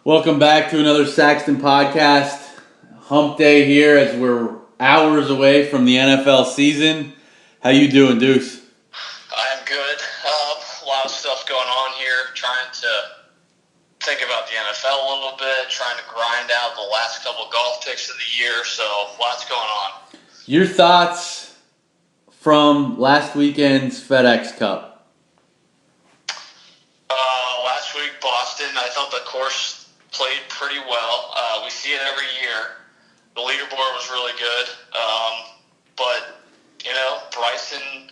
Welcome back to another Saxton podcast. Hump day here as we're hours away from the NFL season. How you doing, Deuce? I'm good. A lot of stuff going on here. Trying to think about the NFL a little bit. Trying to grind out the last couple golf picks of the year. So lots going on. Your thoughts from last weekend's FedEx Cup? Last week, Boston. I thought the course played pretty well. We see it every year. The leaderboard was really good. But, Bryson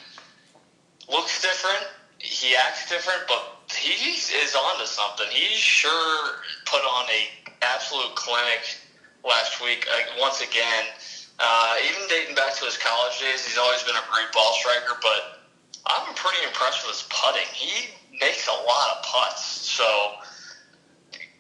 looks different. He acts different, but he is on to something. He sure put on an absolute clinic last week. Once again, even dating back to his college days, he's always been a great ball striker, but I'm pretty impressed with his putting. He makes a lot of putts, so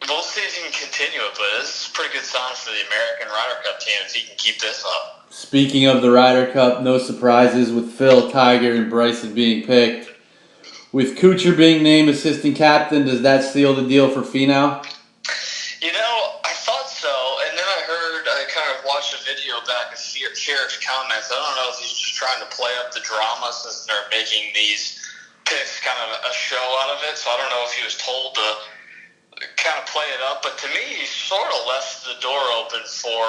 we'll see if he can continue it, but this is a pretty good sign for the American Ryder Cup team if he can keep this up. Speaking of the Ryder Cup, no surprises with Phil, Tiger, and Bryson being picked. With Kuchar being named assistant captain, does that seal the deal for Finau? I thought so, and then I kind of watched a video back of Sheriff's comments. I don't know if he's just trying to play up the drama since they're making these picks kind of a show out of it, so I don't know if he was told to kind of play it up, but to me, he sort of left the door open for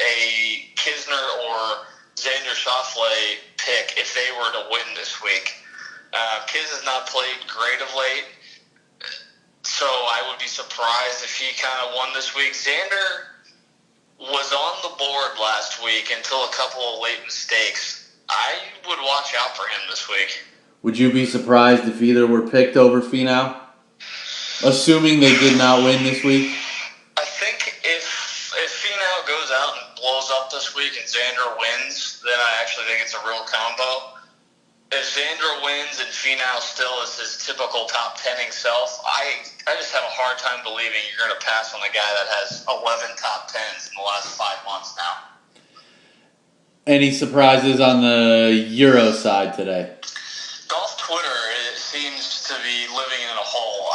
a Kisner or Xander Schauffele pick if they were to win this week. Kis has not played great of late, so I would be surprised if he kind of won this week. Xander was on the board last week until a couple of late mistakes. I would watch out for him this week. Would you be surprised if either were picked over Finau? Assuming they did not win this week? I think if Finau goes out and blows up this week and Xander wins, then I actually think it's a real combo. If Xander wins and Finau still is his typical top 10ing self, I just have a hard time believing you're going to pass on a guy that has 11 top 10s in the last 5 months now. Any surprises on the Euro side today? Golf Twitter, it seems to be living in a hole.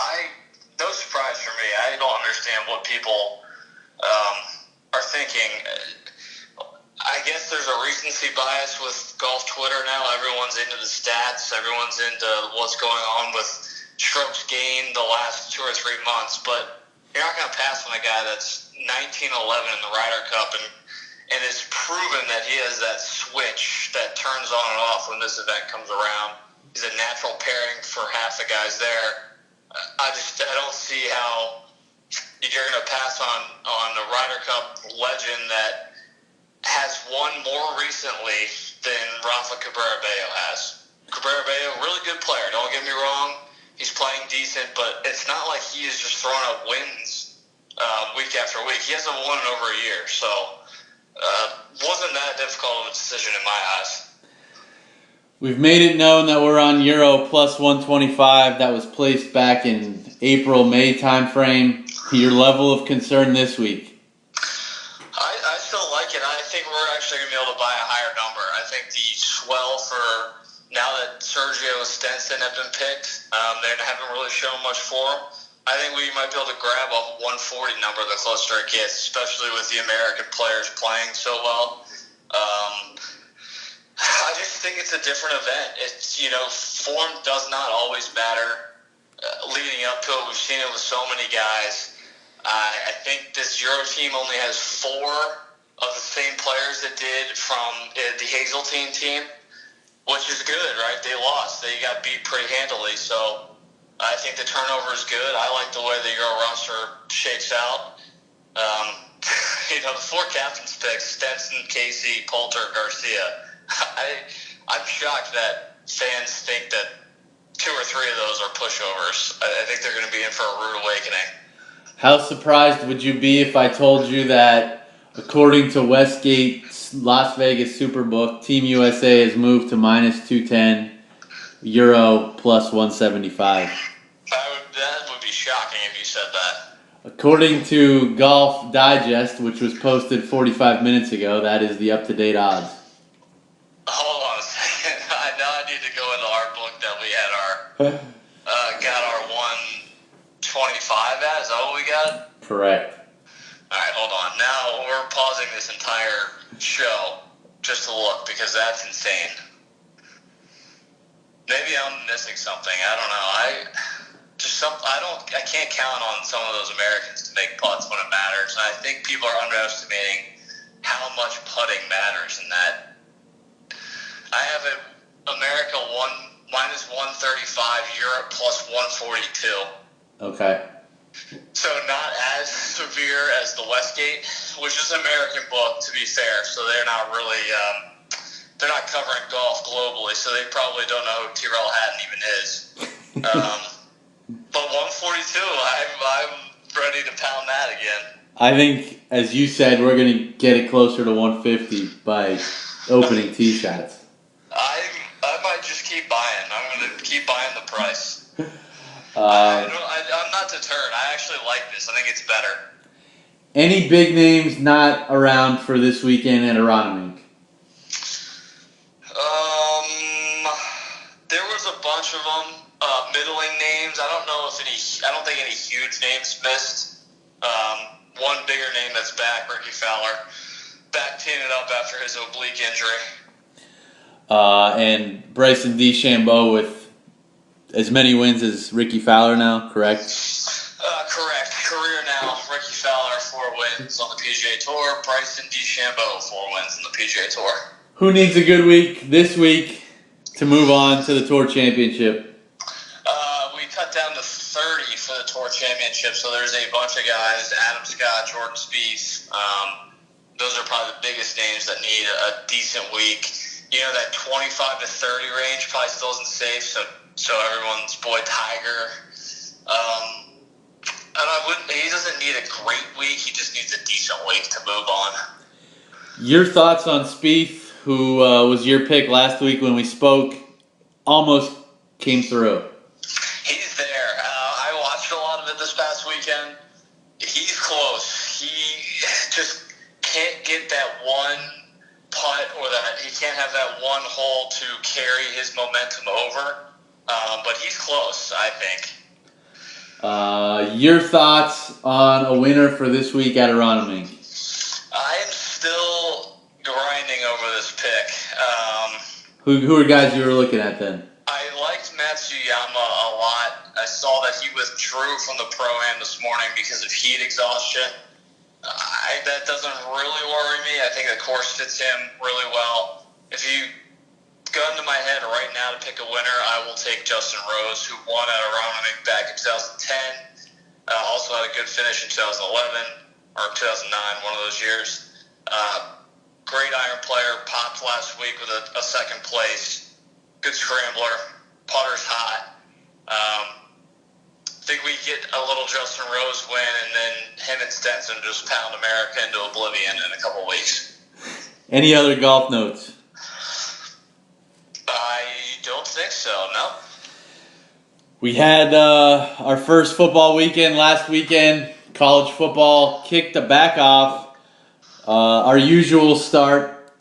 No surprise for me. I don't understand what people are thinking. I guess there's a recency bias with golf Twitter now. Everyone's into the stats. Everyone's into what's going on with strokes gained the last 2 or 3 months. But you're not going to pass on a guy that's 19-11 in the Ryder Cup and it's proven that he has that switch that turns on and off when this event comes around. He's a natural pairing for half the guys there. I don't see how you're going to pass on the Ryder Cup legend that has won more recently than Rafa Cabrera-Bello has. Cabrera-Bello, really good player, don't get me wrong. He's playing decent, but it's not like he is just throwing up wins week after week. He hasn't won in over a year, so wasn't that difficult of a decision in my eyes. We've made it known that we're on Euro plus 125. That was placed back in April-May timeframe. Your level of concern this week? I still like it. I think we're actually going to be able to buy a higher number. I think the swell for now that Sergio and Stenson have been picked, they haven't really shown much for him. I think we might be able to grab a 140 number the closer it gets, especially with the American players playing so well. I just think it's a different event. It's, form does not always matter. Leading up to it, we've seen it with so many guys. I think this Euro team only has 4 of the same players it did from the Hazeltine team, which is good, right? They lost. They got beat pretty handily. So I think the turnover is good. I like the way the Euro roster shakes out. The 4 captains picks, Stenson, Casey, Poulter, Garcia. I'm shocked that fans think that 2 or 3 of those are pushovers. I think they're going to be in for a rude awakening. How surprised would you be if I told you that, according to Westgate's Las Vegas Superbook, Team USA has moved to minus 210, Euro plus 175? That would be shocking if you said that. According to Golf Digest, which was posted 45 minutes ago, that is the up-to-date odds. Hold on a second. I know I need to go into our book that we had got our 120 225 at? Is that what we got? Correct. All right, hold on. Now we're pausing this entire show just to look because that's insane. Maybe I'm missing something. I don't know. I can't count on some of those Americans to make putts when it matters, and I think people are underestimating how much putting matters in that. I have it America minus 135, Europe plus 142. Okay. So not as severe as the Westgate, which is an American book, to be fair. So they're not really, they're not covering golf globally, so they probably don't know who Tyrrell Hatton even is. But 142, I'm ready to pound that again. I think, as you said, we're going to get it closer to 150 by opening tee shots. I might just keep buying. I'm going to keep buying the price. I'm not deterred. I actually like this. I think it's better. Any big names not around for this weekend at Aronimink? There was a bunch of them. Middling names. I don't think any huge names missed. One bigger name that's back, Ricky Fowler, back teeing it up after his oblique injury. And Bryson DeChambeau with as many wins as Ricky Fowler now, correct? Correct. Career now. Ricky Fowler, 4 wins on the PGA Tour. Bryson DeChambeau, 4 wins on the PGA Tour. Who needs a good week this week to move on to the Tour Championship? We cut down to 30 for the Tour Championship, so there's a bunch of guys, Adam Scott, Jordan Spieth. Those are probably the biggest names that need a decent week. You know, that 25 to 30 range probably still isn't safe, so everyone's boy Tiger. He doesn't need a great week, he just needs a decent week to move on. Your thoughts on Spieth, who was your pick last week when we spoke, almost came through? He's there. I watched a lot of it this past weekend. He's close. He just can't get that one putt, or that he can't have that one hole to carry his momentum over. But he's close, I think. Your thoughts on a winner for this week at Aronimink? I am still grinding over this pick. Who are guys you were looking at then? I liked Matsuyama a lot. I saw that he withdrew from the Pro-Am this morning because of heat exhaustion. That doesn't really worry me. I think the course fits him really well. If you gun to my head right now to pick a winner, I will take Justin Rose, who won at Aronimink back in 2010. Also had a good finish in 2011 or 2009, one of those years. Great iron player, popped last week with a second place. Good scrambler, putter's hot. Think we get a little Justin Rose win, and then him and Stenson just pound America into oblivion in a couple weeks. Any other golf notes? I don't think so, no. We had our first football weekend last weekend. College football kicked the back off. Our usual start,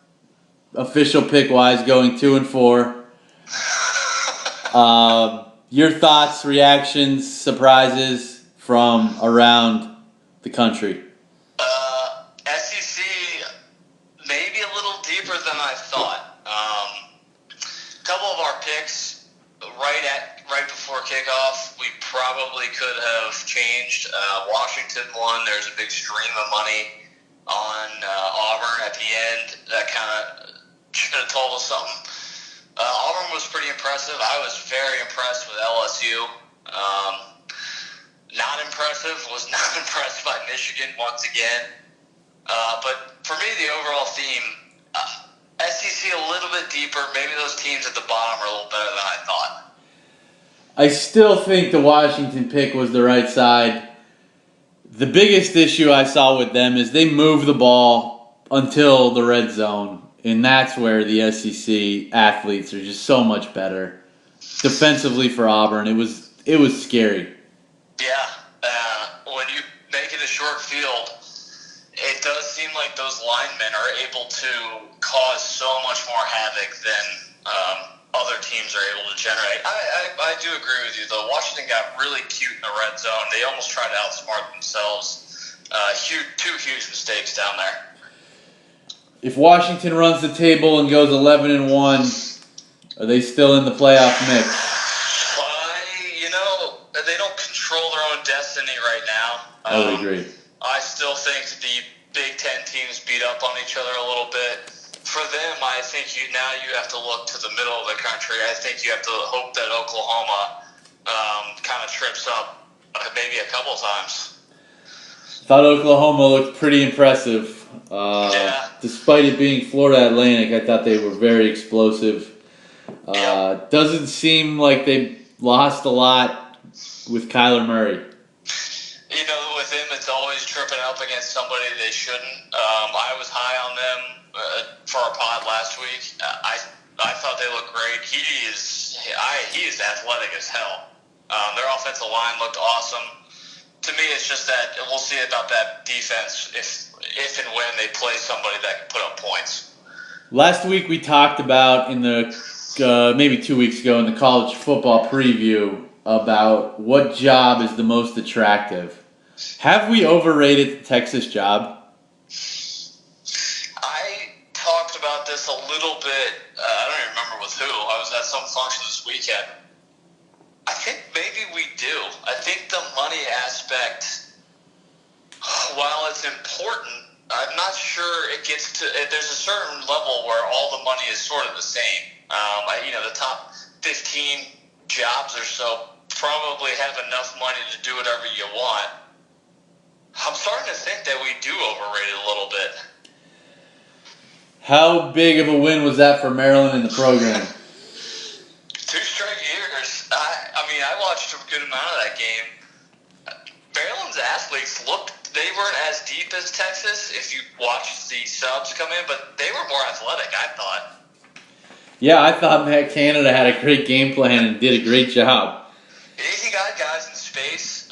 official pick-wise, going 2-4. Your thoughts, reactions, surprises from around the country? SEC, maybe a little deeper than I thought. A couple of our picks right before kickoff, we probably could have changed. Washington won. There's a big stream of money on Auburn at the end. That kind of should have told us something. Auburn was pretty impressive. I was very impressed with LSU. Was not impressed by Michigan once again. But for me, the overall theme, SEC a little bit deeper. Maybe those teams at the bottom are a little better than I thought. I still think the Washington pick was the right side. The biggest issue I saw with them is they move the ball until the red zone. And that's where the SEC athletes are just so much better. Defensively for Auburn, it was scary. Yeah, when you make it a short field, it does seem like those linemen are able to cause so much more havoc than other teams are able to generate. I do agree with you, though. Washington got really cute in the red zone. They almost tried to outsmart themselves. Two huge mistakes down there. If Washington runs the table and goes 11-1, are they still in the playoff mix? They don't control their own destiny right now. I would agree. I still think the Big Ten teams beat up on each other a little bit. For them, I think you have to look to the middle of the country. I think you have to hope that Oklahoma kind of trips up maybe a couple times. Thought Oklahoma looked pretty impressive. Yeah. Despite it being Florida Atlantic, I thought they were very explosive. Doesn't seem like they lost a lot with Kyler Murray. With him, it's always tripping up against somebody they shouldn't. I was high on them for our pod last week. I thought they looked great. He is athletic as hell. Their offensive line looked awesome. To me, it's just that we'll see about that defense if and when they play somebody that can put up points. Last week we talked about in the maybe 2 weeks ago in the college football preview about what job is the most attractive. Have we overrated the Texas job? I talked about this a little bit. I don't even remember with who. I was at some function this weekend. I think maybe we do. I think the money aspect, while it's important, I'm not sure it gets to. There's a certain level where all the money is sort of the same. The top 15 jobs or so probably have enough money to do whatever you want. I'm starting to think that we do overrate it a little bit. How big of a win was that for Maryland in the program? 2 straight years. I watched a good amount of that game. Maryland's athletes they weren't as deep as Texas if you watched the subs come in, but they were more athletic, I thought. Yeah, I thought Matt Canada had a great game plan and did a great job. He got guys in space.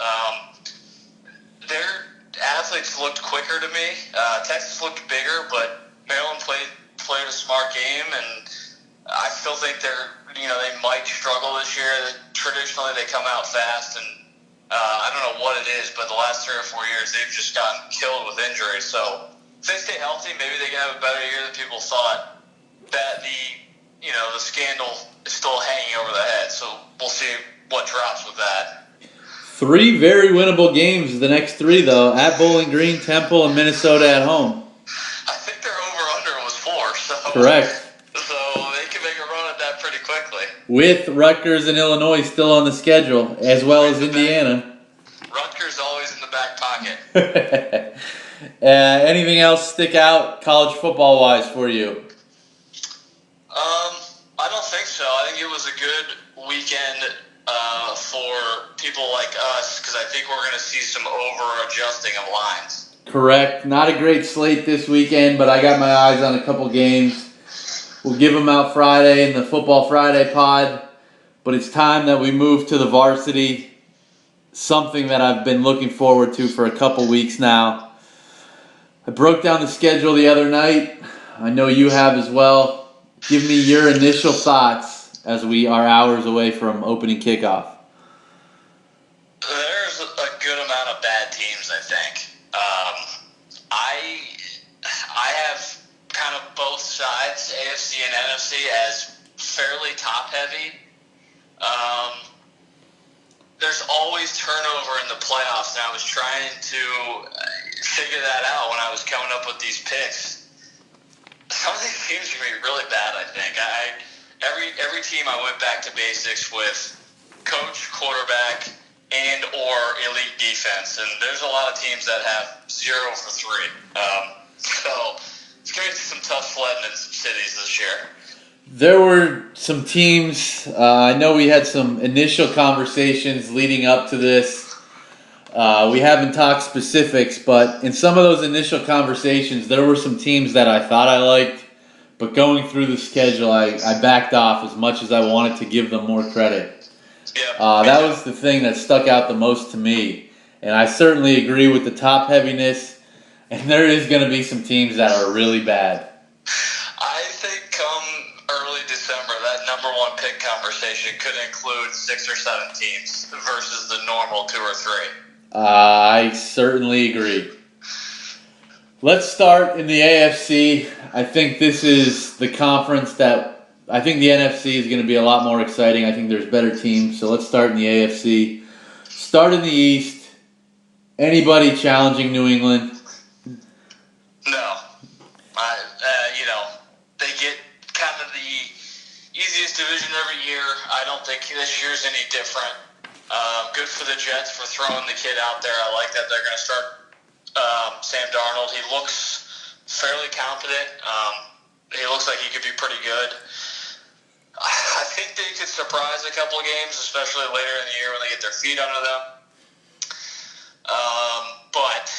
Their athletes looked quicker to me. Texas looked bigger, but Maryland played a smart game, and I still think they might struggle this year. Traditionally, they come out fast, and I don't know what it is, but the last 3 or 4 years, they've just gotten killed with injuries. So if they stay healthy, maybe they can have a better year than people thought. That the scandal is still hanging over the head, so we'll see what drops with that. 3 very winnable games. The next 3, though, at Bowling Green, Temple, and Minnesota at home. I think their over-under was 4. So correct. So they can make a run at that pretty quickly. With Rutgers and Illinois still on the schedule, as well as Indiana. Rutgers always in the back pocket. Anything else stick out college football-wise for you? I don't think so. I think it was a good weekend for people like us because I think we're going to see some over-adjusting of lines. Correct. Not a great slate this weekend, but I got my eyes on a couple games. We'll give them out Friday in the Football Friday pod, but it's time that we move to the varsity, something that I've been looking forward to for a couple weeks now. I broke down the schedule the other night. I know you have as well. Give me your initial thoughts as we are hours away from opening kickoff. There's a good amount of bad teams, I think. I have kind of both sides, AFC and NFC, as fairly top-heavy. There's always turnover in the playoffs, and I was trying to figure that out when I was coming up with these picks. Some of these teams are going to be really bad, I think. Every team I went back to basics with coach, quarterback, and or elite defense. And there's a lot of teams that have 0 for 3. So it's going to be some tough sledding in some cities this year. There were some teams, I know we had some initial conversations leading up to this. We haven't talked specifics, but in some of those initial conversations, there were some teams that I thought I liked, but going through the schedule, I backed off as much as I wanted to give them more credit. That was the thing that stuck out the most to me, and I certainly agree with the top heaviness, and there is going to be some teams that are really bad. I think come early December, that number 1 conversation could include 6 or 7 teams versus the normal 2 or 3. I certainly agree. Let's start in the AFC. I think this is the conference that I think the NFC is going to be a lot more exciting. I think there's better teams. So let's start in the AFC. Start in the East. Anybody challenging New England? No. They get kind of the easiest division every year. I don't think this year's any different. Good for the Jets for throwing the kid out there. I like that they're going to start Sam Darnold. He looks fairly confident. He looks like he could be pretty good. I think they could surprise a couple of games, especially later in the year when they get their feet under them. But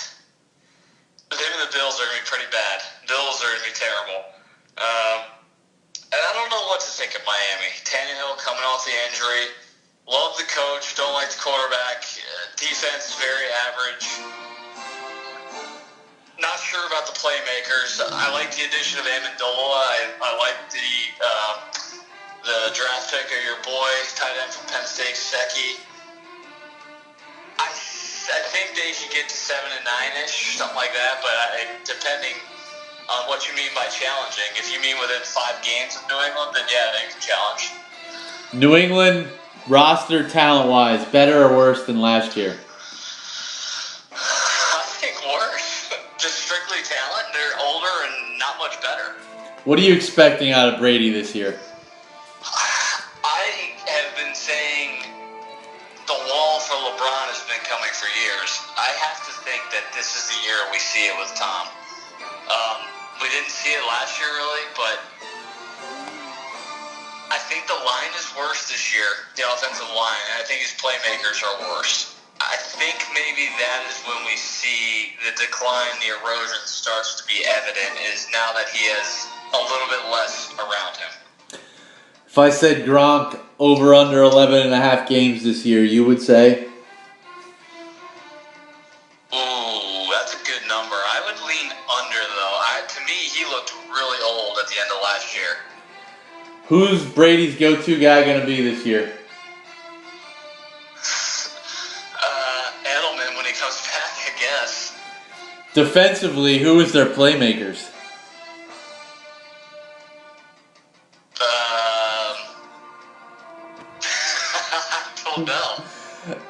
them and the Bills are going to be pretty bad. Bills are going to be terrible. And I don't know what to think of Miami. Tannehill coming off the injury. Love the coach. Don't like the quarterback. Defense very average. Not sure about the playmakers. I like the addition of Amendola. I like the draft pick of your boy, tight end from Penn State, Secchi. I think they should get to 7 and 9-ish, something like that. But depending on what you mean by challenging, if you mean within 5 games of New England, then yeah, they can challenge. New England roster talent-wise, better or worse than last year? I think worse. Just strictly talent. They're older and not much better. What are you expecting out of Brady this year? I have been saying the wall for LeBron has been coming for years. I have to think that this is the year we see it with Tom. We didn't see it last year really, but I think the line is worse this year, the offensive line, and I think his playmakers are worse. I think maybe that is when we see the decline, the erosion starts to be evident, is now that he has a little bit less around him. If I said Gronk over under 11.5 games this year, you would say? Ooh, that's a good number. I would lean under, though. To me, he looked really old at the end of last year. Who's Brady's go-to guy going to be this year? Edelman when he comes back, I guess. Defensively, who is their playmakers? I don't know.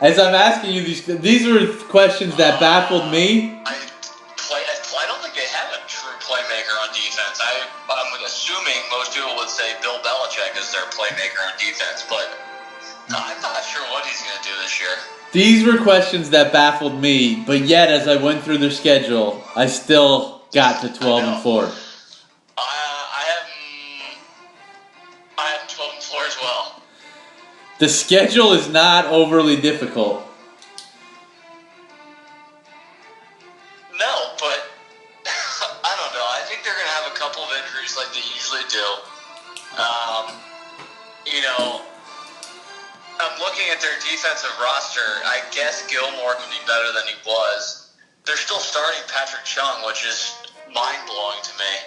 As I'm asking you these were questions that baffled me. I don't think they have a true playmaker on defense. I'm assuming most people would say Bill Belichick is their playmaker on defense, but I'm not sure what he's going to do this year. These were questions that baffled me, but yet as I went through their schedule, I still got to 12-4. I have 12-4 as well. The schedule is not overly difficult. No, but I don't know. I think they're going to have a couple of injuries like they usually do. I'm looking at their defensive roster. I guess Gilmore can be better than he was. They're still starting Patrick Chung, which is mind-blowing to me.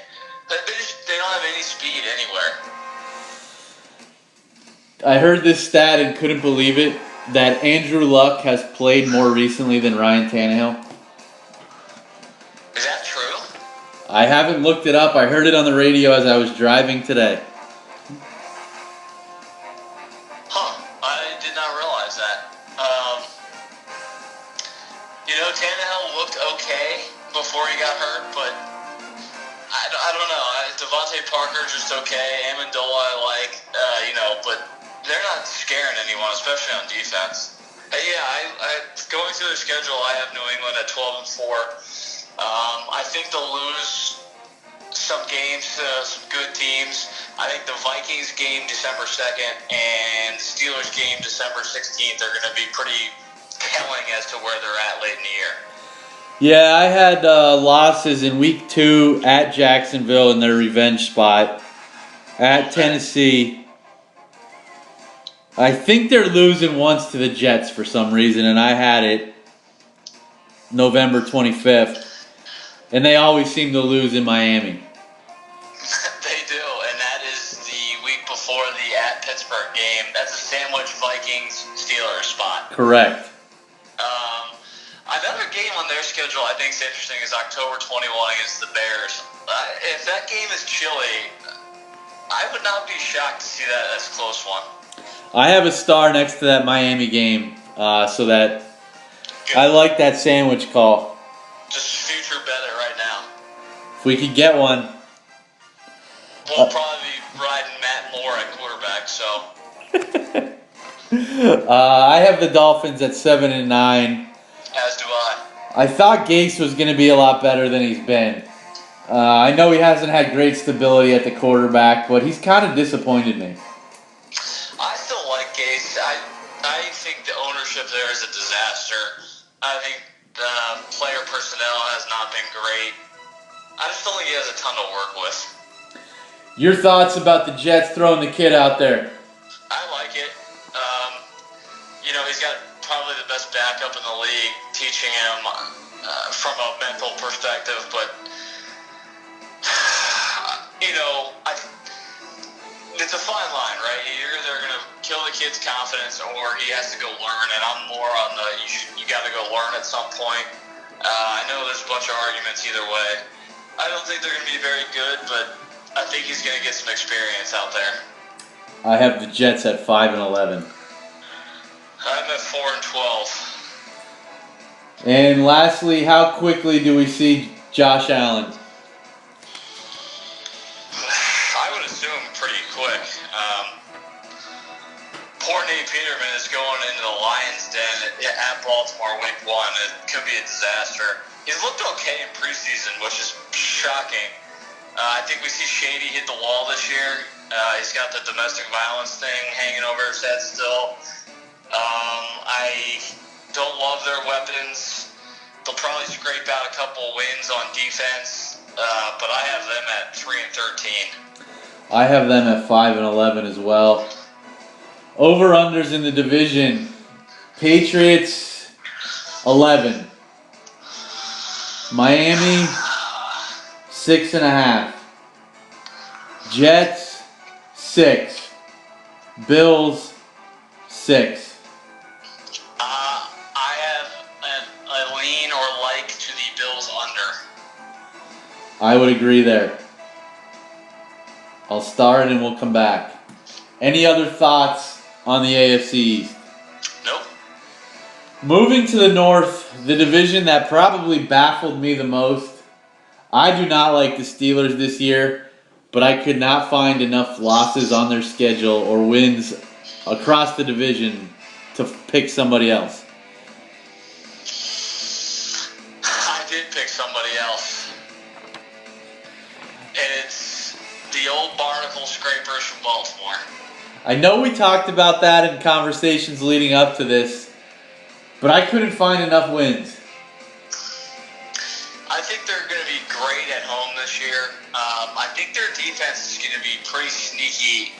They don't have any speed anywhere. I heard this stat and couldn't believe it, that Andrew Luck has played more recently than Ryan Tannehill. Is that true? I haven't looked it up. I heard it on the radio as I was driving today. I did not realize that. Tannehill looked okay before he got hurt, but I don't know. Devontae Parker just okay. Amendola I like, but they're not scaring anyone, especially on defense. Going through the schedule, I have New England at 12-4. I think they'll lose some games to some good teams. I think the Vikings game December 2nd and the Steelers game December 16th are going to be pretty telling as to where they're at late in the year. Yeah, I had losses in week 2 at Jacksonville in their revenge spot, at Tennessee. I think they're losing once to the Jets for some reason, and I had it November 25th. And they always seem to lose in Miami. They do, and that is the week before the at Pittsburgh game. That's Correct. Another game on their schedule I think is interesting is October 21 against the Bears. If that game is chilly, I would not be shocked to see that as a close one. I have a star next to that Miami game, so that Good. I like that sandwich call. Just future bet it right now. If we could get one. We'll probably be riding Matt Moore at quarterback, so. I have the Dolphins at 7-9. As do I. I thought Gase was going to be a lot better than he's been. I know he hasn't had great stability at the quarterback, but he's kind of disappointed me. I still like Gase. I think the ownership there is a disaster. I think the player personnel has not been great. I just don't think he has a ton to work with. Your thoughts about the Jets throwing the kid out there? I like it. He's got probably the best backup in the league, teaching him from a mental perspective. But it's a fine line, right? You're either going to kill the kid's confidence, or he has to go learn. And I'm more on the you got to go learn at some point. I know there's a bunch of arguments either way. I don't think they're going to be very good, but I think he's going to get some experience out there. I have the Jets at 5-11. I'm at 4-12. And lastly, how quickly do we see Josh Allen? I would assume pretty quick. Poor Nate Peterman is going into the Lions' den at Baltimore week 1. It could be a disaster. He's looked okay in preseason, which is shocking. I think we see Shady hit the wall this year. He's got the domestic violence thing hanging over his head still. I don't love their weapons. They'll probably scrape out a couple wins on defense, but I have them at 3-13. I have them at 5-11 as well. Over-unders in the division. Patriots, 11. Miami, 6.5. Jets, 6. Bills, 6. I have a lean or like to the Bills under. I would agree there. I'll start and we'll come back. Any other thoughts on the AFC East? Nope. Moving to the North, the division that probably baffled me the most. I do not like the Steelers this year, but I could not find enough losses on their schedule or wins across the division to pick somebody else. I did pick somebody else. And it's the old barnacle scrapers from Baltimore. I know we talked about that in conversations leading up to this, but I couldn't find enough wins. I think they're going to be great at home this year. I think their defense is going to be pretty sneaky,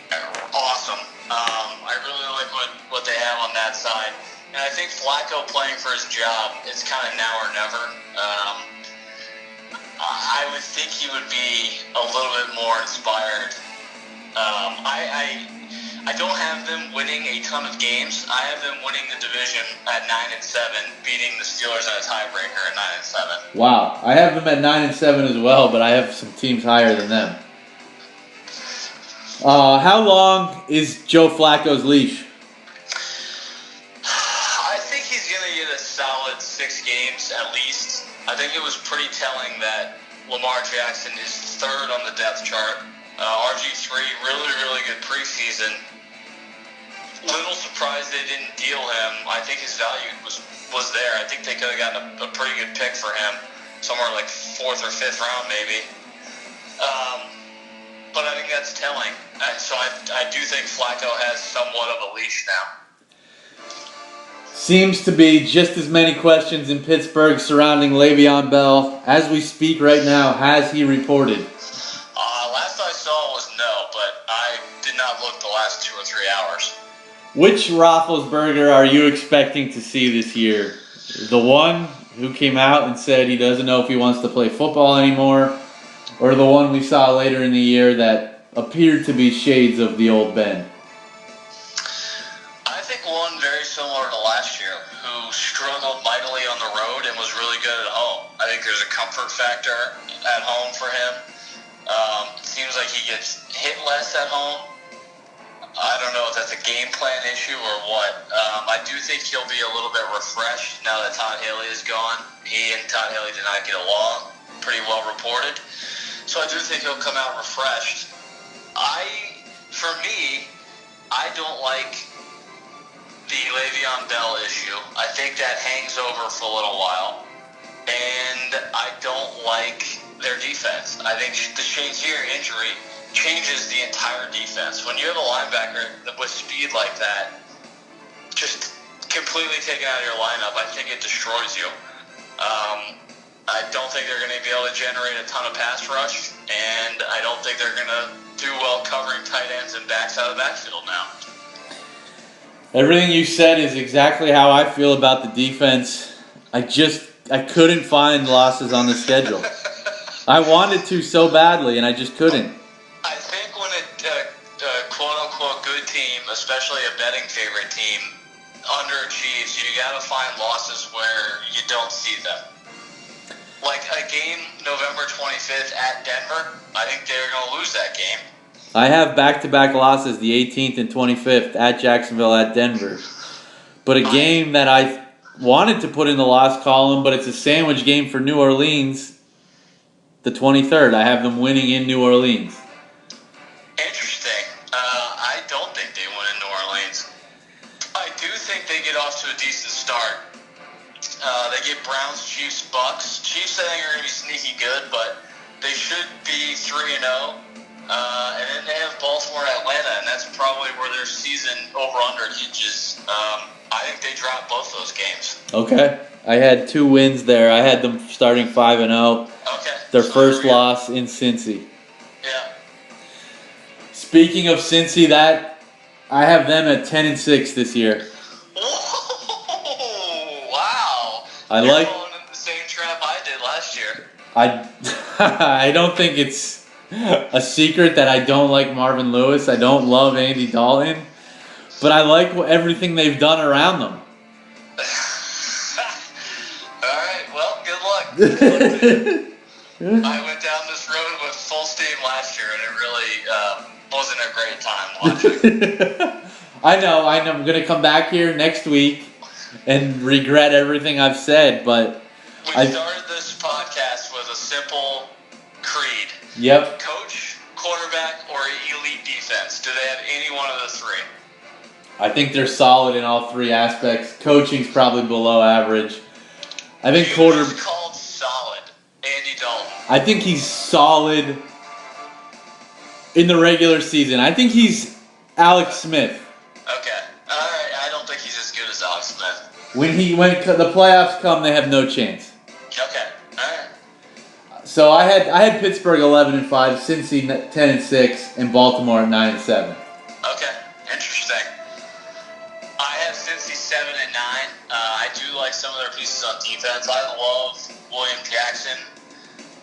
awesome. I really like what they have on that side. And I think Flacco playing for his job, it's kind of now or never. I would think he would be a little bit more inspired. I don't have them winning a ton of games. I have them winning the division at 9-7, beating the Steelers in a tiebreaker at 9-7. Wow, I have them at 9-7 as well, but I have some teams higher than them. How long is Joe Flacco's leash? I think he's going to get a solid 6 games at least. I think it was pretty telling that Lamar Jackson is 3rd on the depth chart. RG3, really, really good preseason. Little surprised they didn't deal him. I think his value was there. I think they could have gotten a pretty good pick for him, somewhere like 4th or 5th round maybe. But I think that's telling. So I do think Flacco has somewhat of a leash now. Seems to be just as many questions in Pittsburgh surrounding Le'Veon Bell. As we speak right now, has he reported? Last I saw was no, but I did not look the last 2 or 3 hours. Which Roethlisberger are you expecting to see this year? The one who came out and said he doesn't know if he wants to play football anymore, or the one we saw later in the year that appeared to be shades of the old Ben? I think one very similar to last year. comfort factor at home for him. It seems like he gets hit less at home. I don't know if that's a game plan issue or what. I do think he'll be a little bit refreshed now that Todd Haley is gone. He and Todd Haley did not get along, pretty well reported. So I do think he'll come out refreshed. For me, I don't like the Le'Veon Bell issue. I think that hangs over for a little while. And I don't like their defense. I think the Shazier injury changes the entire defense. When you have a linebacker with speed like that, just completely taken out of your lineup, I think it destroys you. I don't think they're going to be able to generate a ton of pass rush, and I don't think they're going to do well covering tight ends and backs out of the backfield now. Everything you said is exactly how I feel about the defense. I couldn't find losses on the schedule. I wanted to so badly, and I just couldn't. I think when a quote-unquote good team, especially a betting favorite team, underachieves, you got to find losses where you don't see them. Like a game November 25th at Denver, I think they're going to lose that game. I have back-to-back losses, the 18th and 25th, at Jacksonville, at Denver. But a game that I wanted to put in the loss column, but it's a sandwich game for New Orleans, the 23rd. I have them winning in New Orleans. Interesting. I don't think they win in New Orleans. I do think they get off to a decent start. They get Browns, Chiefs, Bucks. Chiefs, I think, are going to be sneaky good, but they should be 3-0. And then they have Baltimore and Atlanta, and that's probably where their season over-under hinges. I think they drop both those games. Okay. I had 2 wins there. I had them starting 5-0. Okay. Their first loss in Cincy. Yeah. Speaking of Cincy, I have them at 10-6 this year. Whoa, wow. You're falling in the same trap I did last year. I don't think it's a secret that I don't like Marvin Lewis. I don't love Andy Dalton. But I like everything they've done around them. All right, well, good luck. I went down this road with full steam last year, and it really wasn't a great time watching. I know. I'm going to come back here next week and regret everything I've said, but... We started this podcast with a simple creed. Yep. Coach, quarterback, or elite defense. Do they have any one of the three? I think they're solid in all 3 aspects. Coaching's probably below average. I think Who's called solid? Andy Dalton. I think he's solid in the regular season. I think he's Alex Smith. Okay. All right. I don't think he's as good as Alex Smith. When the playoffs come, they have no chance. Okay. All right. So I had Pittsburgh 11-5, Cincy 10-6, and Baltimore at 9-7. Okay. Interesting. I have Cincy 7-9. I do like some of their pieces on defense. I love William Jackson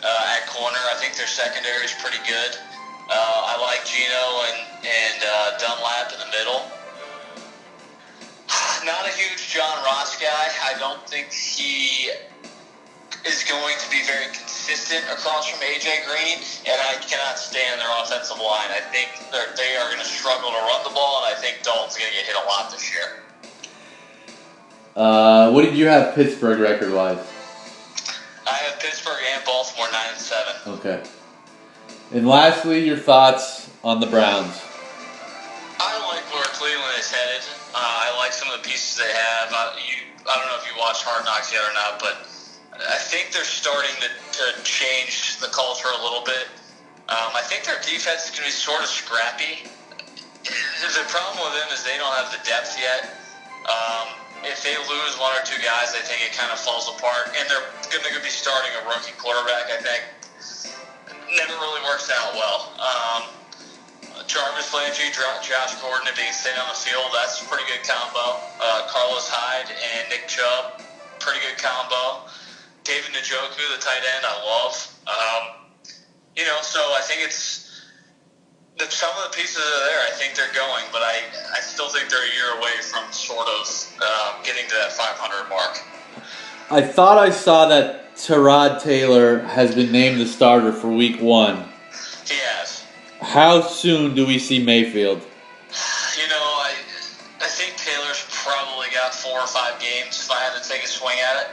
at corner. I think their secondary is pretty good. I like Gino and Dunlap in the middle. Not a huge John Ross guy. I don't think he is going to be very consistent across from A.J. Green, and I cannot stand their offensive line. I think they are going to struggle to run the ball, and I think Dalton's going to get hit a lot this year. What did you have Pittsburgh record-wise? I have Pittsburgh and Baltimore 9-7. Okay. And lastly, your thoughts on the Browns. I like where Cleveland is headed. I like some of the pieces they have. I don't know if you watched Hard Knocks yet or not, but I think they're starting to change the culture a little bit. I think their defense is going to be sort of scrappy. The problem with them is they don't have the depth yet. If they lose 1 or 2 guys, I think it kind of falls apart. And they're going to be starting a rookie quarterback, I think. Never really works out well. Jarvis Landry, Josh Gordon, if they can stay on the field, that's a pretty good combo. Carlos Hyde and Nick Chubb, pretty good combo. David Njoku, the tight end, I love. So I think some of the pieces are there. I think they're going, but I still think they're a year away from sort of getting to that 500 mark. I thought I saw that Tyrod Taylor has been named the starter for Week 1. He has. How soon do we see Mayfield? You know, I think Taylor's probably got 4 or 5 games if I had to take a swing at it.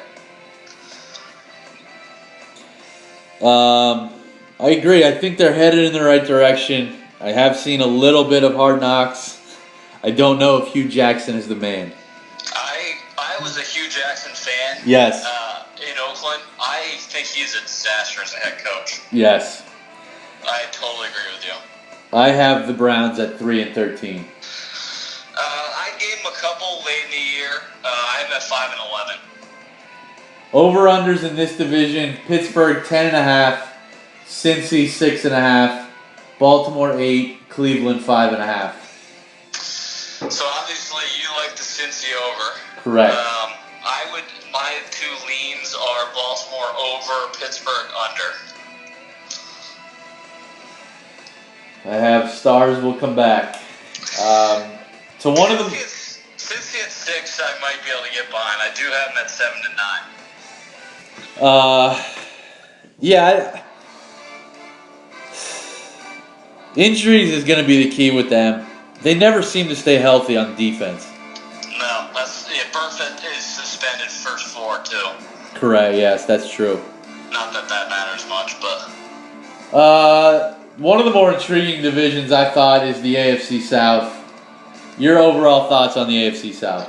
I agree. I think they're headed in the right direction. I have seen a little bit of Hard Knocks. I don't know if Hugh Jackson is the man. I was a Hugh Jackson fan. Yes. In Oakland. I think he's a disaster as a head coach. Yes. I totally agree with you. I have the Browns at 3-13. I gave him a couple late in the year. I have him at 5-11. Over-unders in this division, Pittsburgh 10.5, Cincy 6.5, Baltimore 8, Cleveland 5.5. So obviously you like the Cincy over. Correct. My 2 leans are Baltimore over, Pittsburgh under. I have Stars will come back. So one of them. Cincy at 6, I might be able to get behind. I do have them at 7-9. Yeah. Injuries is going to be the key with them. They never seem to stay healthy on defense. No, Burfitt is suspended first 4 too. Correct. Yes, that's true. Not that matters much, but. One of the more intriguing divisions I thought is the AFC South. Your overall thoughts on the AFC South?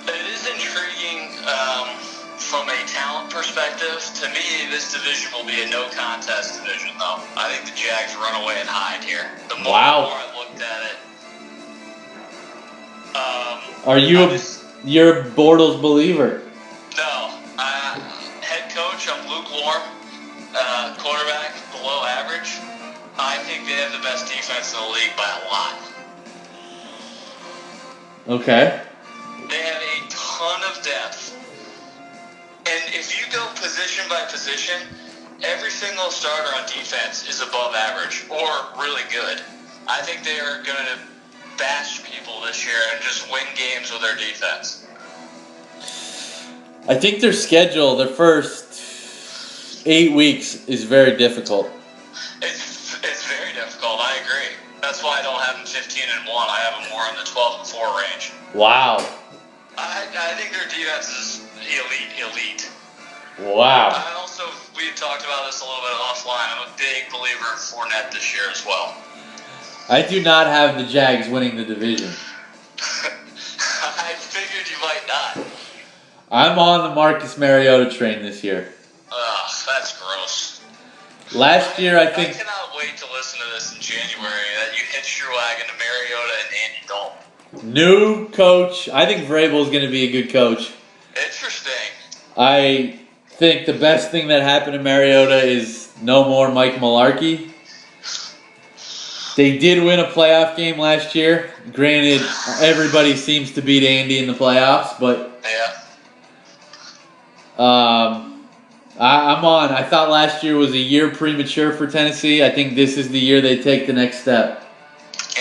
It is intriguing from a talent perspective. To me, this division will be a no-contest division, though. I think the Jags run away and hide here. The more I looked at it. Are you you're a Bortles believer? No. Head coach, I'm lukewarm. Quarterback, below average. I think they have the best defense in the league by a lot. Okay. They have a ton of depth. And if you go position by position, every single starter on defense is above average or really good. I think they are going to bash people this year and just win games with their defense. I think their schedule, their first 8 weeks is very difficult. It's very difficult. I agree. That's why I don't have them 15-1. I have them more in the 12-4 range. Wow. I think their defense is elite. Wow. We talked about this a little bit offline. I'm a big believer in Fournette this year as well. I do not have the Jags winning the division. I figured you might not. I'm on the Marcus Mariota train this year. Ugh, that's gross. Last year, I think. I cannot wait to listen to this in January that you hitched your wagon to Mariota and Andy Dalton. New coach. I think Vrabel's going to be a good coach. Interesting. I think the best thing that happened to Mariota is no more Mike Mularkey. They did win a playoff game last year. Granted, everybody seems to beat Andy in the playoffs, but yeah. I'm on. I thought last year was a year premature for Tennessee. I think this is the year they take the next step.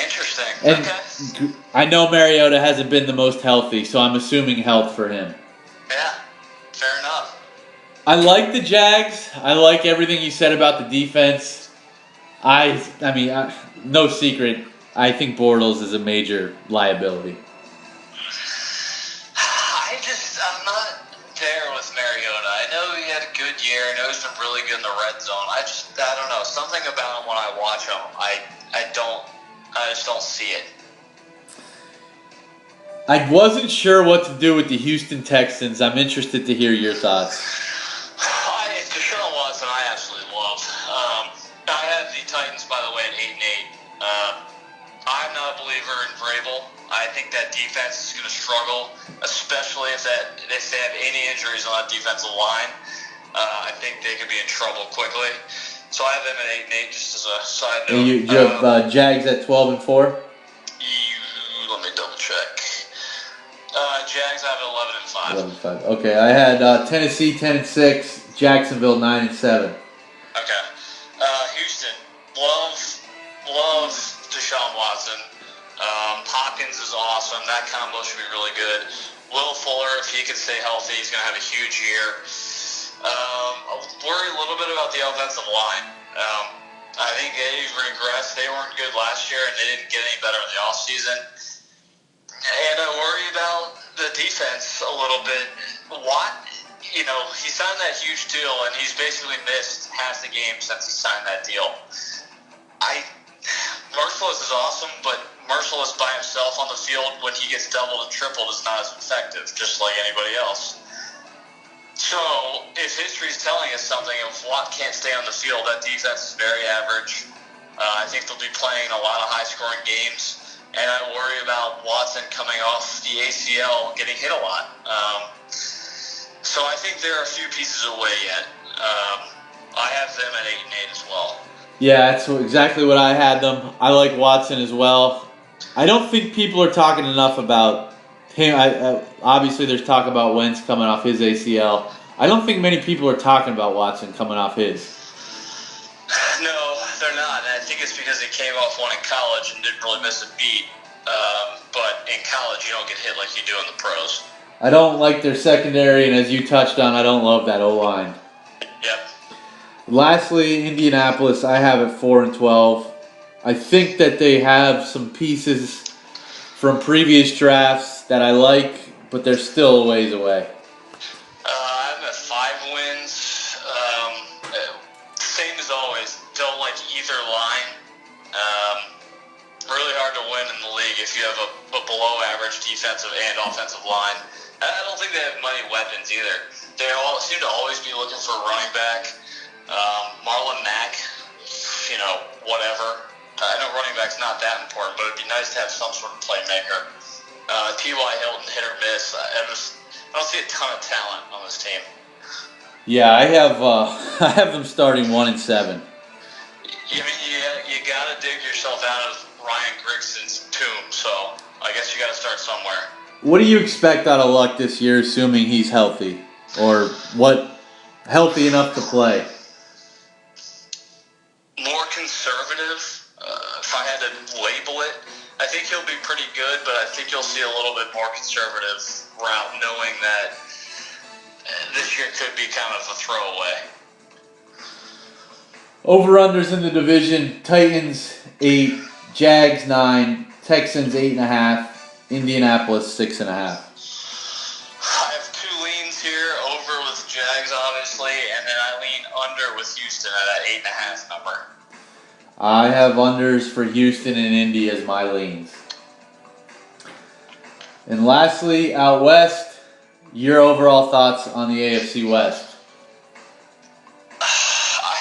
Interesting. And okay. I know Mariota hasn't been the most healthy, so I'm assuming health for him. Yeah, fair enough. I like the Jags. I like everything you said about the defense. I mean, no secret, I think Bortles is a major liability. I'm not there with Mariota. I know he had a good year. I know he's been really good in the red zone. I don't know. Something about him when I watch him, I just don't see it. I wasn't sure what to do with the Houston Texans. I'm interested to hear your thoughts. Deshaun Watson, I absolutely love. I have the Titans, by the way, at 8-8. I'm not a believer in Vrabel. I think that defense is going to struggle, especially if they have any injuries on that defensive line. I think they could be in trouble quickly. So I have them at 8-8, just as a side note. You have Jags at 12-4? Let me double check. Jags I have 11-5. 11-5. Okay, I had Tennessee 10-6, Jacksonville 9-7. Okay. Houston, love Deshaun Watson. Hopkins is awesome. That combo should be really good. Will Fuller, if he can stay healthy, he's going to have a huge year. I worry a little bit about the offensive line. I think they regressed. They weren't good last year, and they didn't get any better in the offseason. And I worry about the defense a little bit. Watt, he signed that huge deal, and he's basically missed half the game since he signed that deal. Merciless is awesome, but Merciless by himself on the field, when he gets doubled and tripled, is not as effective, just like anybody else. So, if history's telling us something, if Watt can't stay on the field, that defense is very average. I think they'll be playing a lot of high-scoring games, and I worry about Watson coming off the ACL, getting hit a lot. So I think they're a few pieces away yet. I have them at 8-8 as well. Yeah, that's exactly what I had them. I like Watson as well. I don't think people are talking enough about him. Obviously, there's talk about Wentz coming off his ACL. I don't think many people are talking about Watson coming off his. No, they're not. And I think it's because he came off one in college and didn't really miss a beat. But in college, you don't get hit like you do in the pros. I don't like their secondary, and as you touched on, I don't love that O-line. Yep. Lastly, Indianapolis, I have it 4-12. I think that they have some pieces from previous drafts that I like, but they're still a ways away. I'm at 5 wins. Same as always. Don't like either line. Really hard to win in the league if you have a below-average defensive and offensive line. I don't think they have many weapons either. They all seem to always be looking for a running back. Marlon Mack, whatever. I know running back's not that important, but it'd be nice to have some sort of playmaker. T.Y. Hilton, hit or miss. I don't see a ton of talent on this team. Yeah, I have them starting 1-7. You got to dig yourself out of Ryan Grigson's tomb, so I guess you got to start somewhere. What do you expect out of Luck this year, assuming he's healthy? Or healthy enough to play? More conservative, if I had to label it. I think he'll be pretty good, but I think you'll see a little bit more conservative route, knowing that this year could be kind of a throwaway. Over-unders in the division, Titans 8, Jags 9, Texans 8.5, Indianapolis 6.5. I have 2 leans here, over with Jags, obviously, and then I lean under with Houston at that 8.5 number. I have unders for Houston and Indy as my leans. And lastly, out west, your overall thoughts on the AFC West.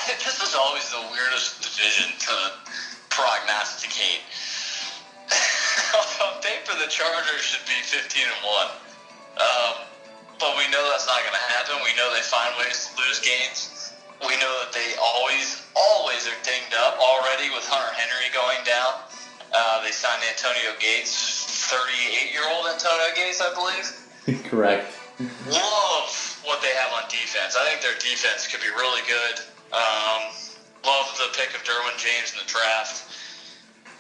This is always the weirdest division to prognosticate. On paper, the Chargers should be 15-1. But we know that's not going to happen. We know they find ways to lose games. We know that they always are dinged up already with Hunter Henry going down. They signed Antonio Gates, 38-year-old Antonio Gates, I believe. Correct. Love what they have on defense. I think their defense could be really good. Love the pick of Derwin James in the draft.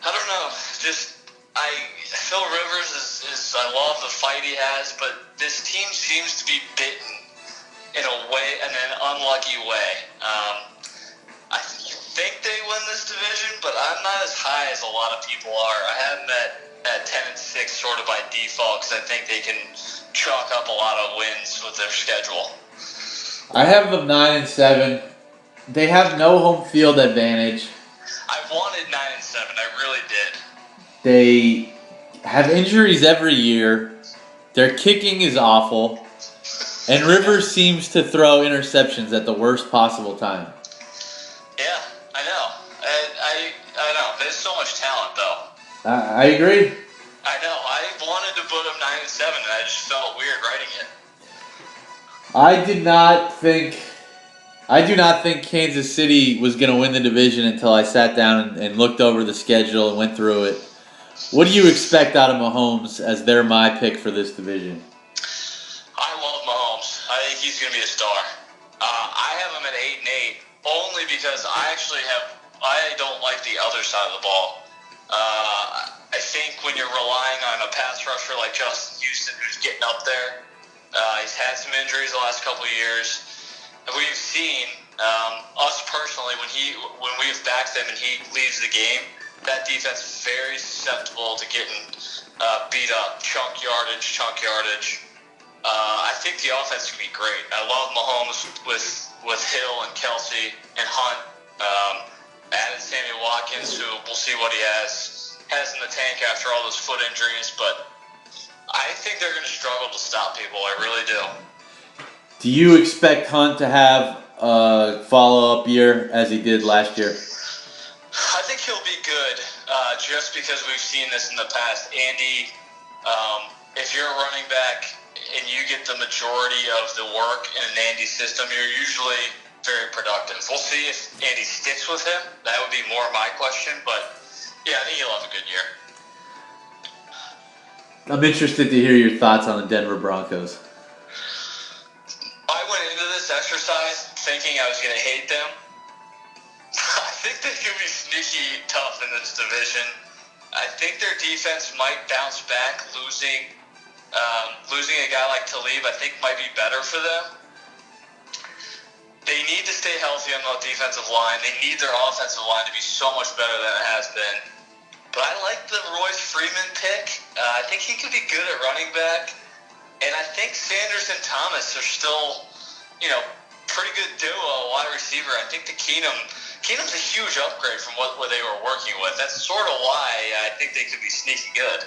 I don't know. Phil Rivers is I love the fight he has, but this team seems to be bitten in an unlucky way. I think they win this division, but I'm not as high as a lot of people are. I have them at 10-6 sort of by default because I think they can chalk up a lot of wins with their schedule. I have them 9-7. They have no home field advantage. I wanted 9-7. I really did. They have injuries every year. Their kicking is awful. And Rivers seems to throw interceptions at the worst possible time. Yeah, I know. I know. There's so much talent, though. I agree. I know. I wanted to put them 9-7, and I just felt weird writing it. I do not think Kansas City was going to win the division until I sat down and looked over the schedule and went through it. What do you expect out of Mahomes as they're my pick for this division? I love Mahomes. I think he's going to be a star. I have him at 8-8 only because I don't like the other side of the ball. I think when you're relying on a pass rusher like Justin Houston season who's getting up there. He's had some injuries the last couple of years. We've seen us personally when we have backed him and he leaves the game, that defense is very susceptible to getting beat up, chunk yardage. I think the offense can be great. I love Mahomes with Hill and Kelsey and Hunt. Added Sammy Watkins, who we'll see what he has in the tank after all those foot injuries, but I think they're going to struggle to stop people. I really do. Do you expect Hunt to have a follow-up year as he did last year? I think he'll be good, just because we've seen this in the past. Andy, if you're a running back and you get the majority of the work in an Andy system, you're usually very productive. We'll see if Andy sticks with him. That would be more my question, but yeah, I think he'll have a good year. I'm interested to hear your thoughts on the Denver Broncos. I went into this exercise thinking I was going to hate them. I think they could be sneaky tough in this division. I think their defense might bounce back. Losing a guy like Talib, I think, might be better for them. They need to stay healthy on the defensive line. They need their offensive line to be so much better than it has been. But I like the Royce Freeman pick. I think he could be good at running back. And I think Sanders and Thomas are still, pretty good duo, wide receiver. I think Keenum's a huge upgrade from what they were working with. That's sort of why I think they could be sneaky good.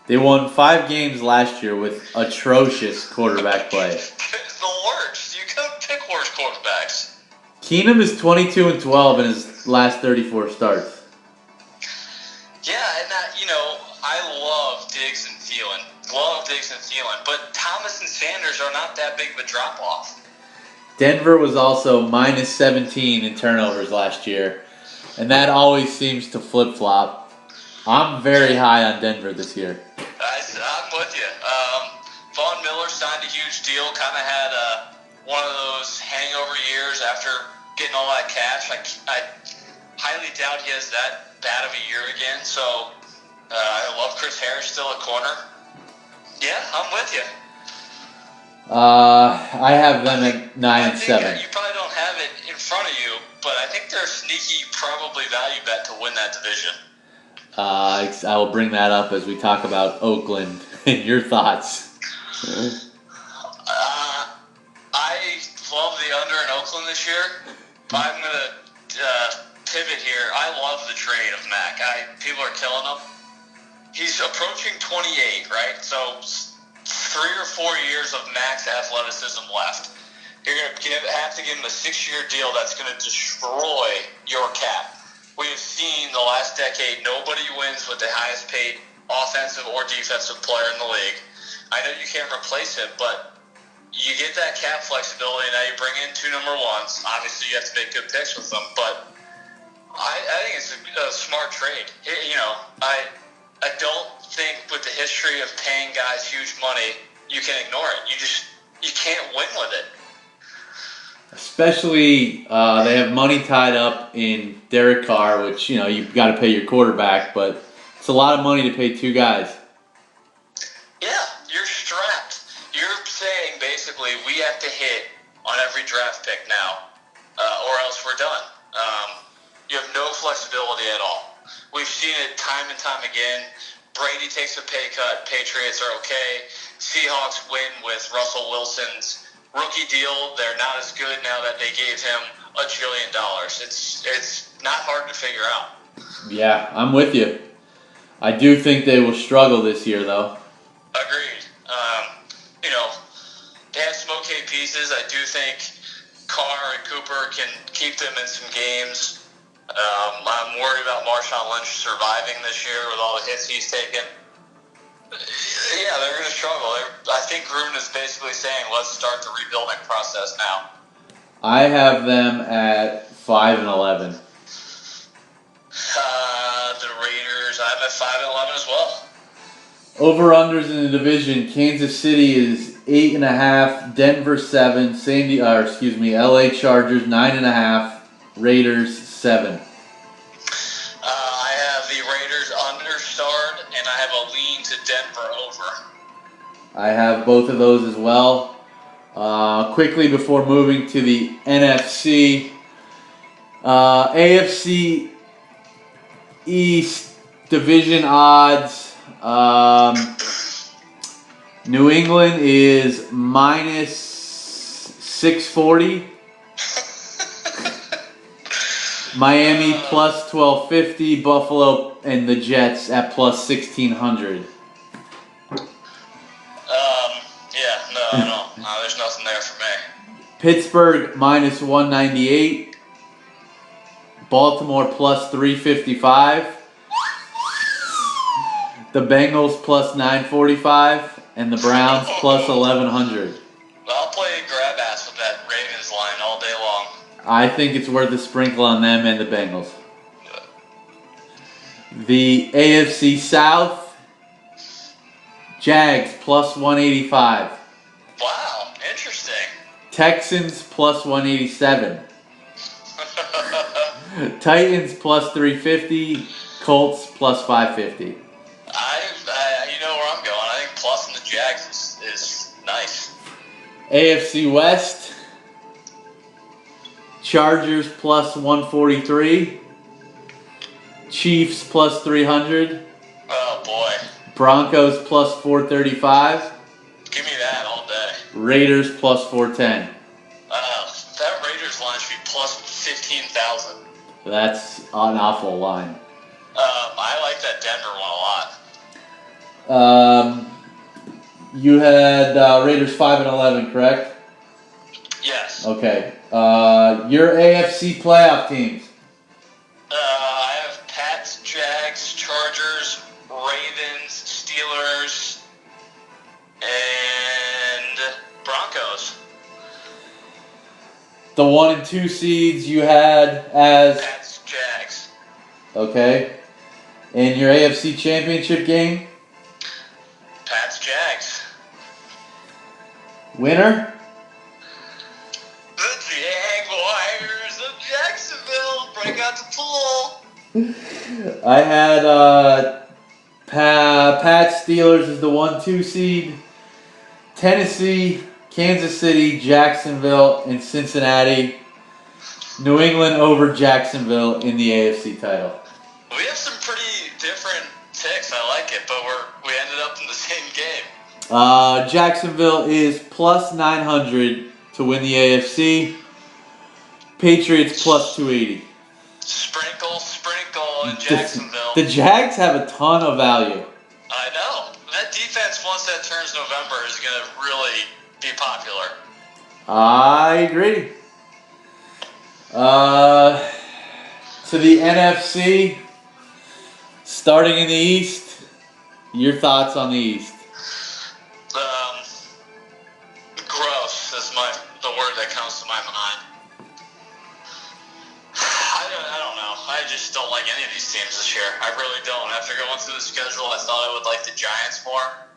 They won 5 games last year with atrocious quarterback play. It's the worst. You couldn't pick worse quarterbacks. Keenum is 22-12 in his last 34 starts. Yeah, and I love Diggs and Thielen. But Thomas and Sanders are not that big of a drop-off. Denver was also minus 17 in turnovers last year, and that always seems to flip-flop. I'm very high on Denver this year. I'm with you. Von Miller signed a huge deal, kind of had one of those hangover years after getting all that cash. I highly doubt he has that bad of a year again, so I love Chris Harris still at corner. Yeah, I'm with you. I have them at 9-7. You probably don't have it in front of you, but I think they're a sneaky, probably value bet to win that division. I will bring that up as we talk about Oakland. Your thoughts? I love the under in Oakland this year. I'm going to pivot here. I love the trade of Mac. People are killing him. He's approaching 28, right? So 3 or 4 years of max athleticism left. You're going to have to give him a 6-year deal that's going to destroy your cap. We have seen the last decade, nobody wins with the highest paid offensive or defensive player in the league. I know you can't replace him, but you get that cap flexibility. Now you bring in 2 number ones. Obviously, you have to make good picks with them, but I think it's a smart trade. I don't think with the history of paying guys huge money, you can ignore it. You can't win with it. Especially, they have money tied up in Derek Carr, which, you've got to pay your quarterback, but it's a lot of money to pay 2 guys. Yeah, you're strapped. You're saying, basically, we have to hit on every draft pick now, or else we're done. You have no flexibility at all. We've seen it time and time again. Brady takes a pay cut. Patriots are okay. Seahawks win with Russell Wilson's rookie deal. They're not as good now that they gave him $1 jillion. It's not hard to figure out. Yeah, I'm with you. I do think they will struggle this year, though. Agreed. They have some okay pieces. I do think Carr and Cooper can keep them in some games. I'm worried about Marshawn Lynch surviving this year with all the hits he's taken. Yeah, they're going to struggle. I think Gruden is basically saying, let's start the rebuilding process now. I have them at 5-11. The Raiders, I have at 5-11 as well. Over-unders in the division, Kansas City is 8.5, Denver 7, LA Chargers 9.5, Raiders 7. I have the Raiders understart, and I have a lean to Denver over. I have both of those as well. Quickly before moving to the NFC, AFC East division odds. New England is minus 640. Miami plus 1250. Buffalo and the Jets at plus 1600. Yeah, no, there's nothing there for me. Pittsburgh minus 198. Baltimore plus 355. The Bengals plus 945. And the Browns plus 1100. I'll play grab ass with that Ravens line all day long. I think it's worth a sprinkle on them and the Bengals. The AFC South. Jags plus 185. Wow, interesting. Texans plus 187. Titans plus 350. Colts plus 550. You know where I'm going. I think plus in the Jags is nice. AFC West. Chargers plus 143. Chiefs plus 300. Oh boy. Broncos plus 435. Give me that all day. Raiders plus 410. That Raiders line should be plus 15,000. That's an awful line. I like that Denver one a lot. You had Raiders 5-11, correct? Yes. Okay. Your AFC playoff teams. I have Pats, Jags, Chargers, Ravens, Steelers, and Broncos. The 1 and 2 seeds you had as Pats, Jags. okay. And your AFC championship game? Pats, Jags. Winner? The Jaguars of Jacksonville break out the pool. I had Pat Steelers as the 1-2 seed. Tennessee, Kansas City, Jacksonville, and Cincinnati. New England over Jacksonville in the AFC title. We have some pretty different picks. I like it, but we ended up in the same game. Jacksonville is plus 900 to win the AFC. Patriots plus 280. Sprinkle in Jacksonville. The Jags have a ton of value. I know. That defense, once that turns November, is going to really be popular. I agree. To the NFC, starting in the East, your thoughts on the East? Gross is the word that comes to my mind. I don't know. I just don't like any of these teams this year. I really don't. After going through the schedule, I thought I would like the Giants more.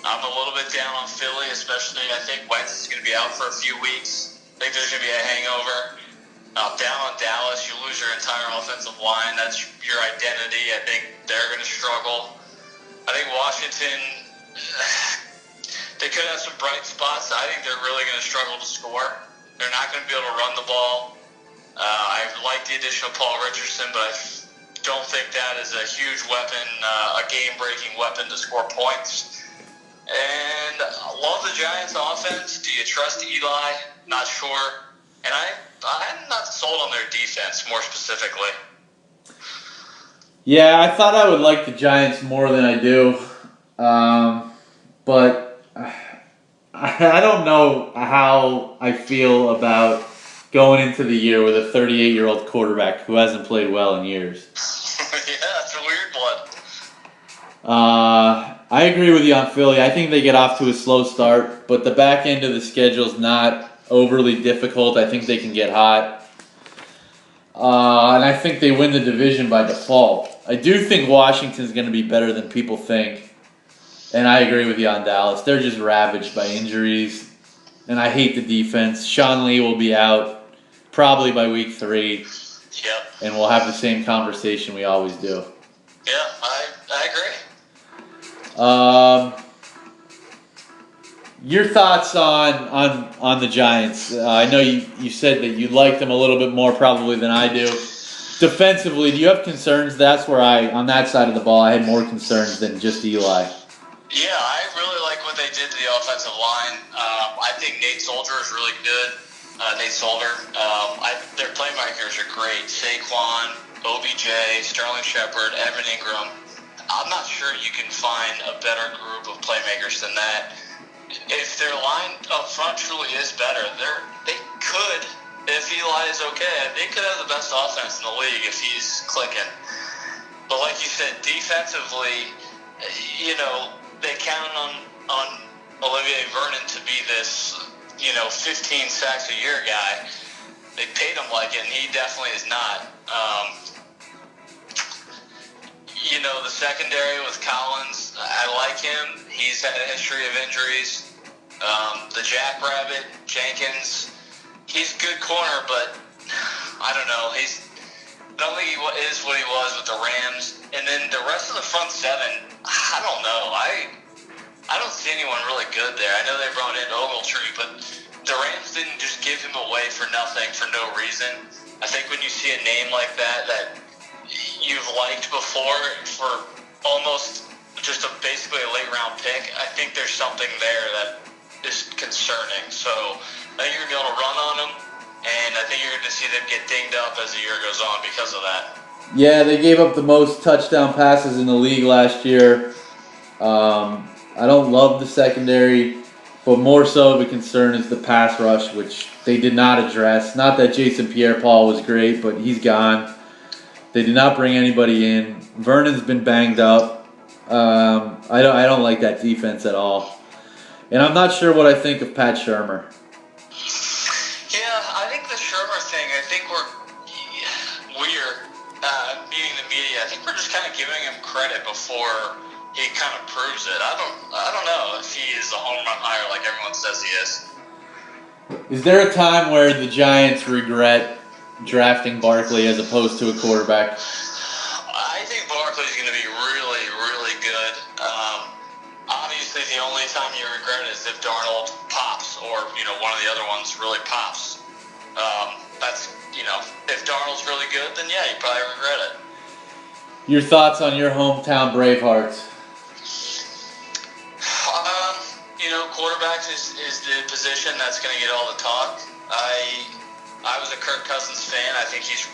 I'm a little bit down on Philly, especially I think Wentz is going to be out for a few weeks. I think there's going to be a hangover. Down on Dallas, you lose your entire offensive line. That's your identity. I think they're going to struggle. I think Washington, they could have some bright spots. I think they're really going to struggle to score. They're not going to be able to run the ball. I like the addition of Paul Richardson, but I don't think that is a huge weapon, a game-breaking weapon to score points. And I love the Giants' offense. Do you trust Eli? Not sure. And I'm not sold on their defense, more specifically. Yeah, I thought I would like the Giants more than I do. But I don't know how I feel about going into the year with a 38-year-old quarterback who hasn't played well in years. Yeah, it's a weird one. I agree with you on Philly. I think they get off to a slow start, but the back end of the schedule is not overly difficult. I think they can get hot. And I think they win the division by default. I do think Washington's going to be better than people think. And I agree with you on Dallas. They're just ravaged by injuries. And I hate the defense. Sean Lee will be out probably by week 3. Yep. And we'll have the same conversation we always do. Yeah, I agree. Your thoughts on the Giants? I know you said that you liked them a little bit more probably than I do. Defensively, do you have concerns? That's where on that side of the ball, I had more concerns than just Eli. Yeah, I really like what they did to the offensive line. I think Nate Soldier is really good. Nate Solder. Their playmakers are great. Saquon, OBJ, Sterling Shepard, Evan Ingram. I'm not sure you can find a better group of playmakers than that. If their line up front truly is better, they could, if Eli is okay, they could have the best offense in the league if he's clicking. But like you said, defensively, they count on Olivier Vernon to be this, 15 sacks a year guy. They paid him like it, and he definitely is not. The secondary with Collins, I like him. He's had a history of injuries. The Jackrabbit, Jenkins, he's a good corner, but I don't know. I don't think he is what he was with the Rams. And then the rest of the front seven, I don't know. I don't see anyone really good there. I know they brought in Ogletree, but the Rams didn't just give him away for nothing, for no reason. I think when you see a name like that you've liked before for almost just basically a late round pick, I think there's something there that is concerning. So I think you're going to be able to run on them, and I think you're going to see them get dinged up as the year goes on because of that. Yeah, they gave up the most touchdown passes in the league last year. I don't love the secondary, but more so of a concern is the pass rush, which they did not address. Not that Jason Pierre-Paul was great, but he's gone. They did not bring anybody in. Vernon's been banged up. I don't like that defense at all. And I'm not sure what I think of Pat Shurmur. Yeah, I think the Shurmur thing, we're meeting the media. I think we're just kind of giving him credit before he kind of proves it. I don't know if he is a home run hire like everyone says he is. Is there a time where the Giants regret drafting Barkley as opposed to a quarterback? I think Barkley's going to be really, really good. Obviously, the only time you regret it is if Darnold pops or, one of the other ones really pops. That's, if Darnold's really good, then yeah, you probably regret it. Your thoughts on your hometown Bravehearts? Quarterbacks is the position that's going to get all the talk. I was a Kirk Cousins fan. I think he's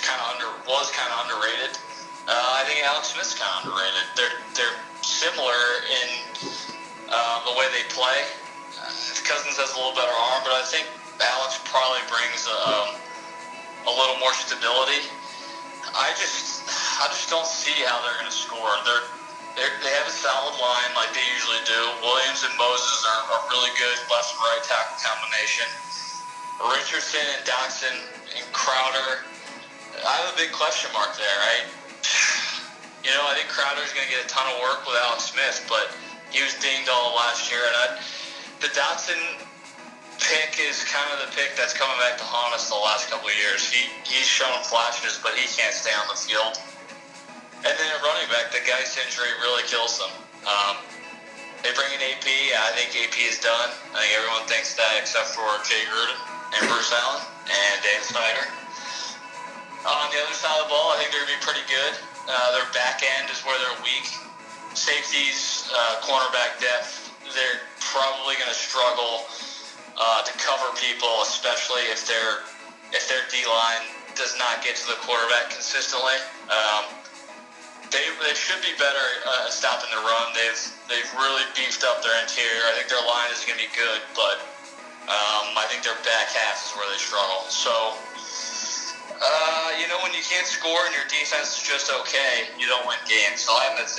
kind of underrated. I think Alex Smith's kind of underrated. They're similar in the way they play. Cousins has a little better arm, but I think Alex probably brings a little more stability. I just don't see how they're going to score. They have a solid line like they usually do. Williams and Moses are really good left and right tackle combination. Richardson and Dotson and Crowder, I have a big question mark there. I think Crowder's going to get a ton of work with Alex Smith, but he was dinged all last year. And the Dotson pick is kind of the pick that's coming back to haunt us the last couple of years. He's shown flashes, but he can't stay on the field. And then at running back, the Geis injury really kills them. They bring in AP. I think AP is done. I think everyone thinks that except for Jay Gruden and Bruce Allen and Dan Snyder. On the other side of the ball, I think they're going to be pretty good. Their back end is where they're weak. Safeties, cornerback depth, they're probably going to struggle to cover people, especially if their D-line does not get to the quarterback consistently. They should be better at stopping the run. They've really beefed up their interior. I think their line is going to be good, but I think their back half is where they struggle. So, when you can't score and your defense is just okay, you don't win games. So I have them at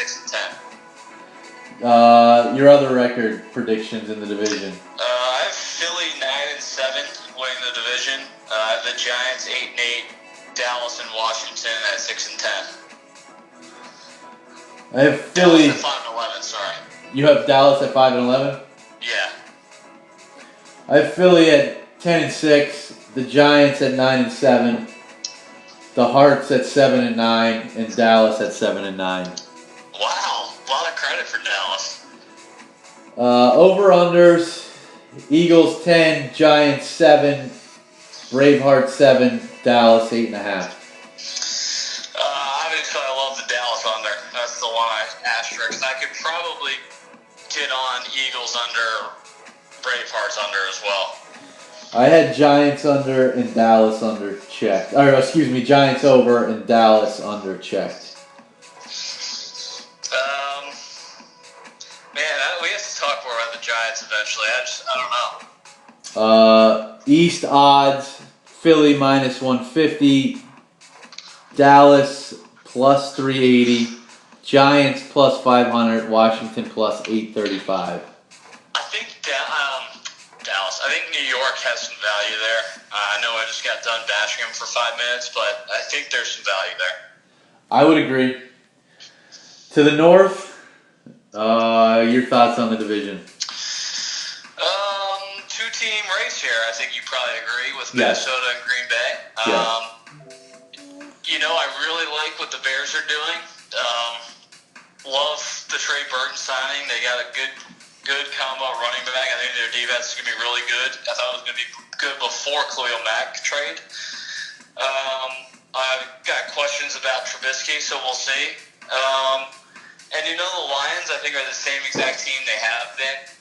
6-10. Your other record predictions in the division? I have Philly 9-7 winning the division. I have the Giants 8-8, Dallas and Washington at 6-10. I have Philly. Dallas at 5-11. Sorry. You have Dallas at 5-11? Yeah. I have Philly at 10-6, the Giants at 9-7, the Hearts at 7-9, and Dallas at 7-9. Wow, a lot of credit for Dallas. Over-unders. Eagles 10, Giants 7, Bravehearts 7, Dallas 8.5. Obviously, I love the Dallas under. That's the one I asterisk. I could probably get on Eagles under, Bravehearts under as well. I had Giants under and Dallas under checked. Or, excuse me, Giants over and Dallas under checked. We have to talk more about the Giants eventually. I don't know. East odds, Philly minus 150, Dallas plus 380, Giants plus 500, Washington plus 835. I think Dallas. I think New York has some value there. I know I just got done bashing them for 5 minutes, but I think there's some value there. I would agree. To the north, your thoughts on the division? Two-team race here. I think you probably agree with Yes. Minnesota and Green Bay. Yes. I really like what the Bears are doing. Love the Trey Burton signing. They got a good combo running back. I think their defense is going to be really good. I thought it was going to be good before Khalil Mack trade. I've got questions about Trubisky, so we'll see. And the Lions, I think, are the same exact team they have been.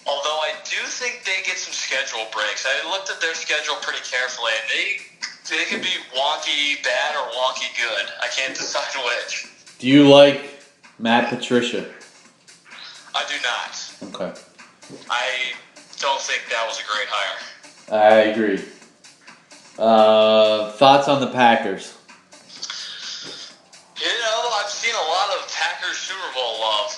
Although I do think they get some schedule breaks. I looked at their schedule pretty carefully, and they could be wonky bad or wonky good. I can't decide which. Do you like Matt Patricia? I do not. Okay. I don't think that was a great hire. I agree. Thoughts on the Packers? I've seen a lot of Packers Super Bowl love.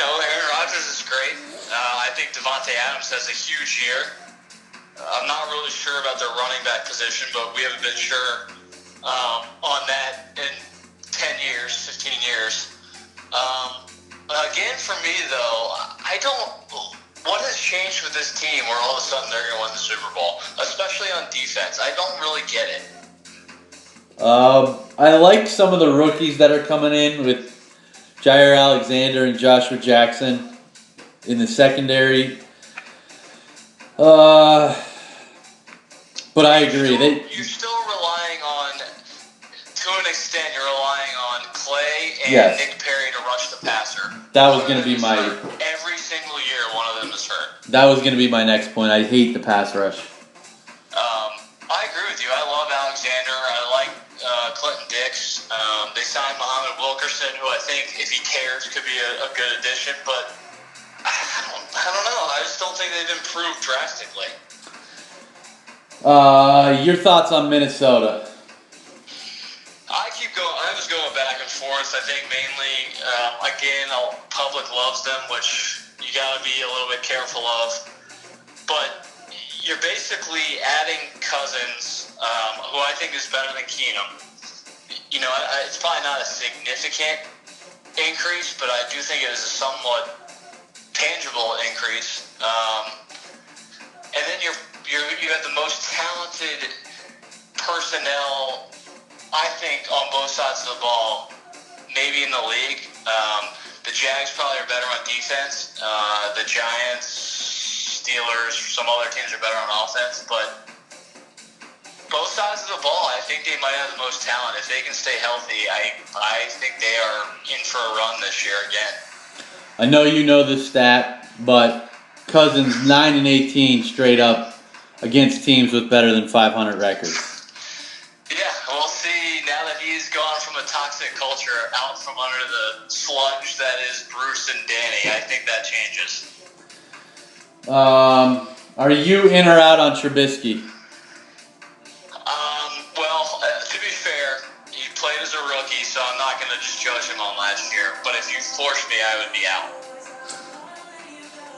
Aaron Rodgers is great. I think Devontae Adams has a huge year. I'm not really sure about their running back position, but we haven't been sure on that in 10 years, 15 years. Again, for me, though, what has changed with this team where all of a sudden they're going to win the Super Bowl, especially on defense? I don't really get it. I like some of the rookies that are coming in with Jair Alexander and Joshua Jackson in the secondary. But I agree. You're still relying on, to an extent, you're relying on Clay and Yes. Nick Perry to rush the passer. That was going to be Every single year, one of them is hurt. That was going to be my next point. I hate the pass rush. I agree with you. I love Alexander. I like Clinton Dix. They signed Muhammad Wilkerson, who I think, if he cares, could be a good addition. But I don't know. I just don't think they've improved drastically. Your thoughts on Minnesota? I was going back and forth. I think mainly, again, public loves them, which you got to be a little bit careful of. But you're basically adding Cousins, who I think is better than Keenum. It's probably not a significant increase, but I do think it is a somewhat tangible increase. And then you have the most talented personnel, I think, on both sides of the ball, maybe in the league. The Jags probably are better on defense. The Giants, Steelers, some other teams are better on offense, but both sides of the ball, I think they might have the most talent. If they can stay healthy, I think they are in for a run this year again. I know you know this stat, but Cousins 9-18 straight up against teams with better than 500 records. Yeah, we'll see now that he's gone from a toxic culture out from under the sludge that is Bruce and Danny. I think that changes. Are you in or out on Trubisky? To be fair, he played as a rookie, so I'm not going to just judge him on last year. But if you forced me, I would be out.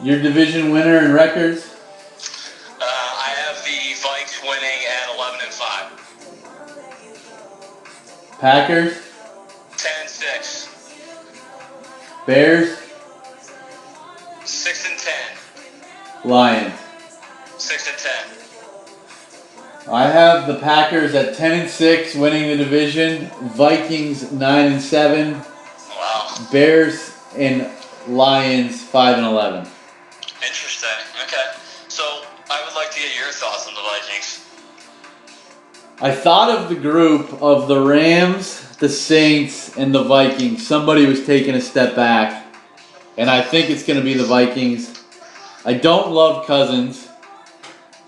Your division winner in records? I have the Vikes winning at 11-5. Packers? 10-6. Bears? 6-10. Lions? 6-10. I have the Packers at 10-6, winning the division. Vikings 9-7. Wow. Bears and Lions 5-11. Interesting. Okay. So I would like to get your thoughts on the Vikings. I thought of the group of the Rams, the Saints, and the Vikings. Somebody was taking a step back, and I think it's going to be the Vikings. I don't love Cousins.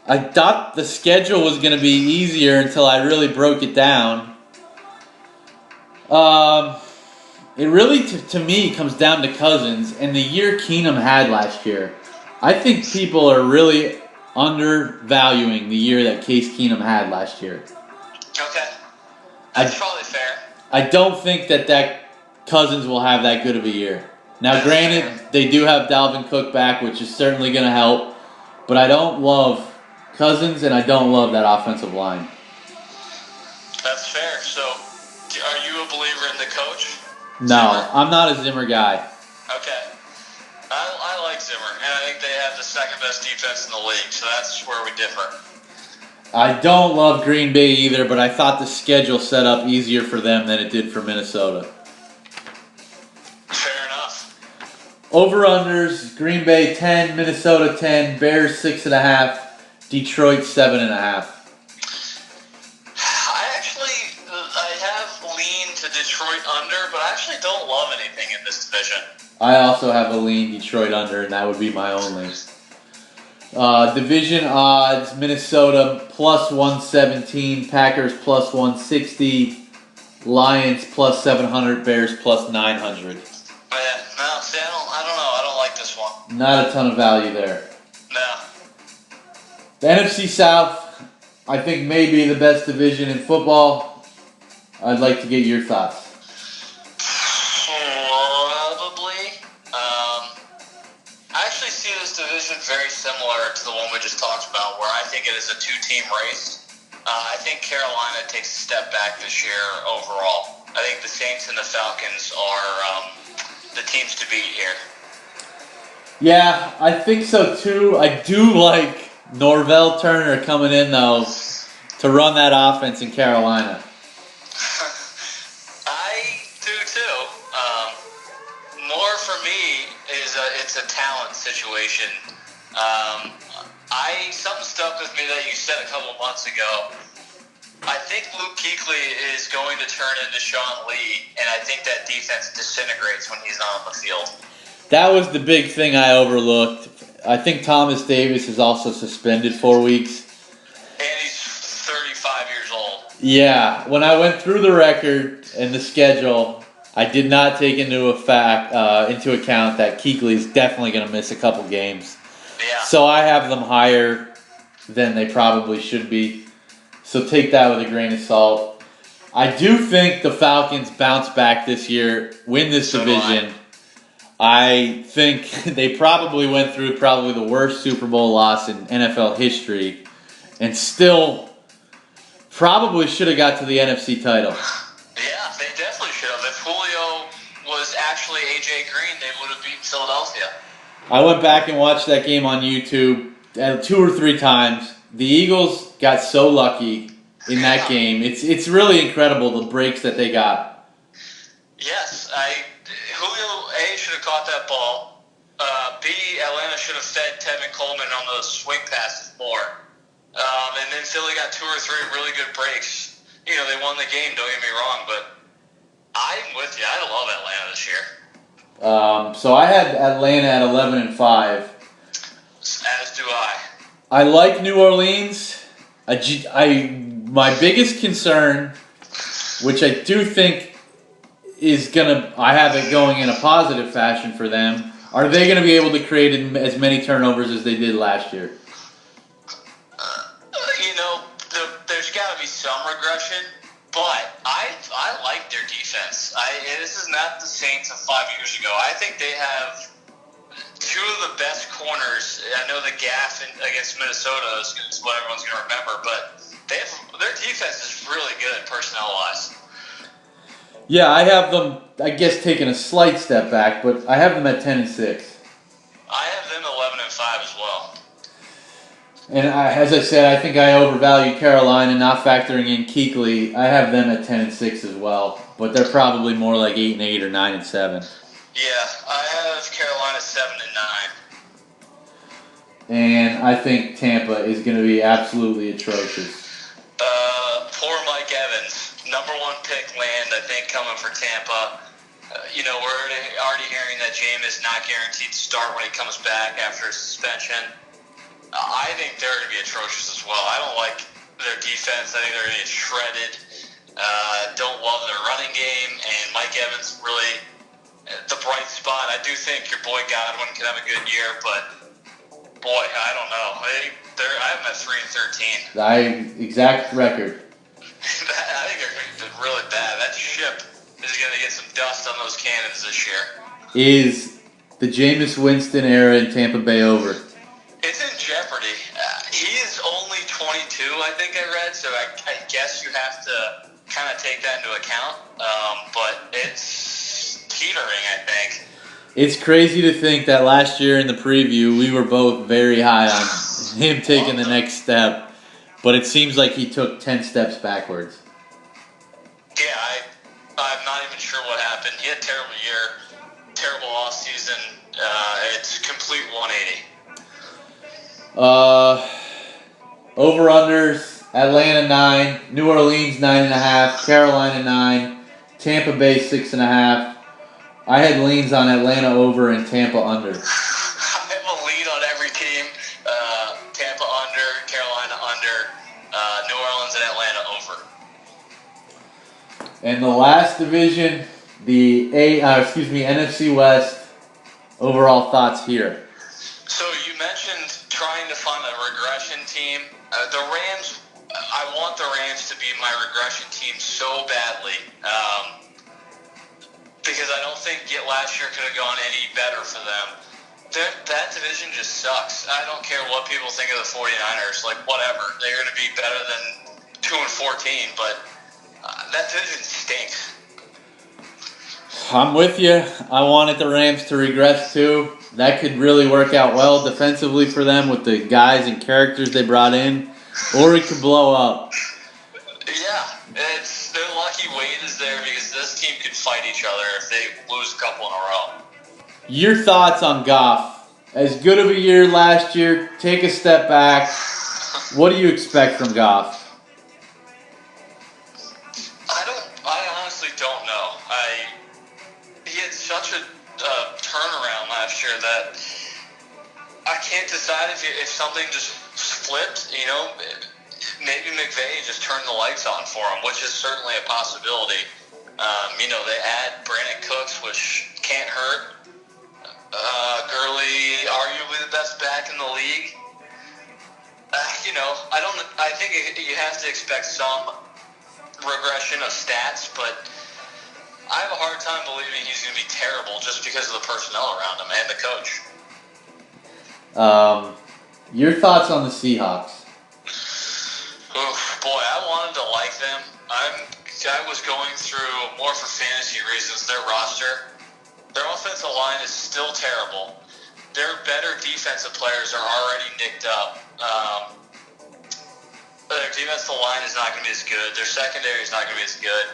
I thought the schedule was going to be easier until I really broke it down. It really, to me, comes down to Cousins and the year Keenum had last year. I think people are really undervaluing the year that Case Keenum had last year. Okay. That's probably fair. I don't think that Cousins will have that good of a year. Now, granted, they do have Dalvin Cook back, which is certainly going to help, but I don't love Cousins and I don't love that offensive line. That's fair. So, are you a believer in the coach? No, Zimmer? I'm not a Zimmer guy. Okay. I like Zimmer, and I think they have the second best defense in the league, so that's where we differ. I don't love Green Bay either, but I thought the schedule set up easier for them than it did for Minnesota. Fair enough. Over-unders, Green Bay 10, Minnesota 10, Bears 6.5, Detroit 7.5. I have leaned to Detroit under, but I actually don't love anything in this division. I also have a lean Detroit under, and that would be my only. Division odds, Minnesota plus 117, Packers plus 160, Lions plus 700, Bears plus 900. But yeah, no, see, I don't know. I don't like this one. Not a ton of value there. No. The NFC South, I think, may be the best division in football. I'd like to get your thoughts. Probably. I actually see this division very similar to the one we just talked about, where I think it is a two-team race. I think Carolina takes a step back this year overall. I think the Saints and the Falcons are the teams to beat here. Yeah, I think so too. I do like Norvell Turner coming in, though, to run that offense in Carolina. I do too. More for me is it's a talent situation. Something stuck with me that you said a couple months ago. I think Luke Kuechly is going to turn into Sean Lee, and I think that defense disintegrates when he's not on the field. That was the big thing I overlooked. I think Thomas Davis is also suspended 4 weeks. And he's 35 years old. Yeah, when I went through the record and the schedule, I did not take into account that Kuechly is definitely going to miss a couple games. Yeah. So I have them higher than they probably should be. So take that with a grain of salt. I do think the Falcons bounce back this year, win this division. I think they probably went through the worst Super Bowl loss in NFL history and still probably should have got to the NFC title. Yeah, they definitely should have. If Julio was actually A.J. Green, they would have beaten Philadelphia. I went back and watched that game on YouTube 2 or 3 times. The Eagles got so lucky in that game. It's really incredible the breaks that they got. Yes, Julio A should have caught that ball. B, Atlanta should have fed Tevin Coleman on those swing passes more. And then Philly got 2 or 3 really good breaks. You know, they won the game, don't get me wrong, but I'm with you. I love Atlanta this year. So I had Atlanta at 11-5. As do I. I like New Orleans. My biggest concern, which I do think is I have it going in a positive fashion for them. Are they going to be able to create as many turnovers as they did last year? There's got to be some regression, but I like their defense. This is not the Saints of 5 years ago. I think they have 2 of the best corners. I know the gaff against Minnesota is what everyone's going to remember, but their defense is really good personnel-wise. Yeah, I have them, I guess, taking a slight step back, but I have them at 10-6. I have them 11-5 as well. And as I said, I think I overvalue Carolina, not factoring in Kuechly. I have them at 10-6 as well, but they're probably more like 8-8 or 9-7. Yeah, I have Carolina 7-9. And I think Tampa is going to be absolutely atrocious. Poor Mike Evans, number one pick land, I think, coming for Tampa. We're already hearing that Jameis not guaranteed to start when he comes back after a suspension. I think they're going to be atrocious as well. I don't like their defense. I think they're going to get shredded. Don't love their running game, and Mike Evans really the bright spot. I do think your boy Godwin can have a good year, but boy, I don't know. I have them at 3-13. Exact record. I think they're going to be really bad. That ship is going to get some dust on those cannons this year. Is the Jameis Winston era in Tampa Bay over? It's in jeopardy. He is only 22, I think I read, so I guess you have to kind of take that into account. But it's teetering, I think. It's crazy to think that last year in the preview, we were both very high on him taking the next step, but it seems like he took 10 steps backwards. Yeah, I'm not even sure what happened. He had a terrible year, terrible offseason. It's complete 180. Over-unders, Atlanta 9, New Orleans 9.5, Carolina 9, Tampa Bay 6.5. I had leans on Atlanta over and Tampa under. I have a lead on every team. Tampa under, Carolina under, New Orleans and Atlanta over. And the last division, the NFC West. Overall thoughts here. So you mentioned trying to find a regression team. The Rams, I want the Rams to be my regression team so badly. Because I don't think last year could have gone any better for them. That division just sucks. I don't care what people think of the 49ers. Like, whatever. They're going to be better than 2-14, but that division stinks. I'm with you. I wanted the Rams to regress too. That could really work out well defensively for them with the guys and characters they brought in. Or it could blow up. Yeah, they're lucky Wade is there because this team could fight each other if they lose a couple in a row. Your thoughts on Goff? As good of a year last year, take a step back. What do you expect from Goff? I honestly don't know. He had such a turnaround last year that I can't decide if something just flipped. Maybe McVay just turned the lights on for him, which is certainly a possibility. They add Brandon Cooks, which can't hurt. Gurley, arguably the best back in the league. I think you have to expect some regression of stats, but I have a hard time believing he's going to be terrible just because of the personnel around him and the coach. Your thoughts on the Seahawks? Oof, boy, I wanted to like them. I was going through, more for fantasy reasons, their roster. Their offensive line is still terrible. Their better defensive players are already nicked up. Their defensive line is not going to be as good. Their secondary is not going to be as good.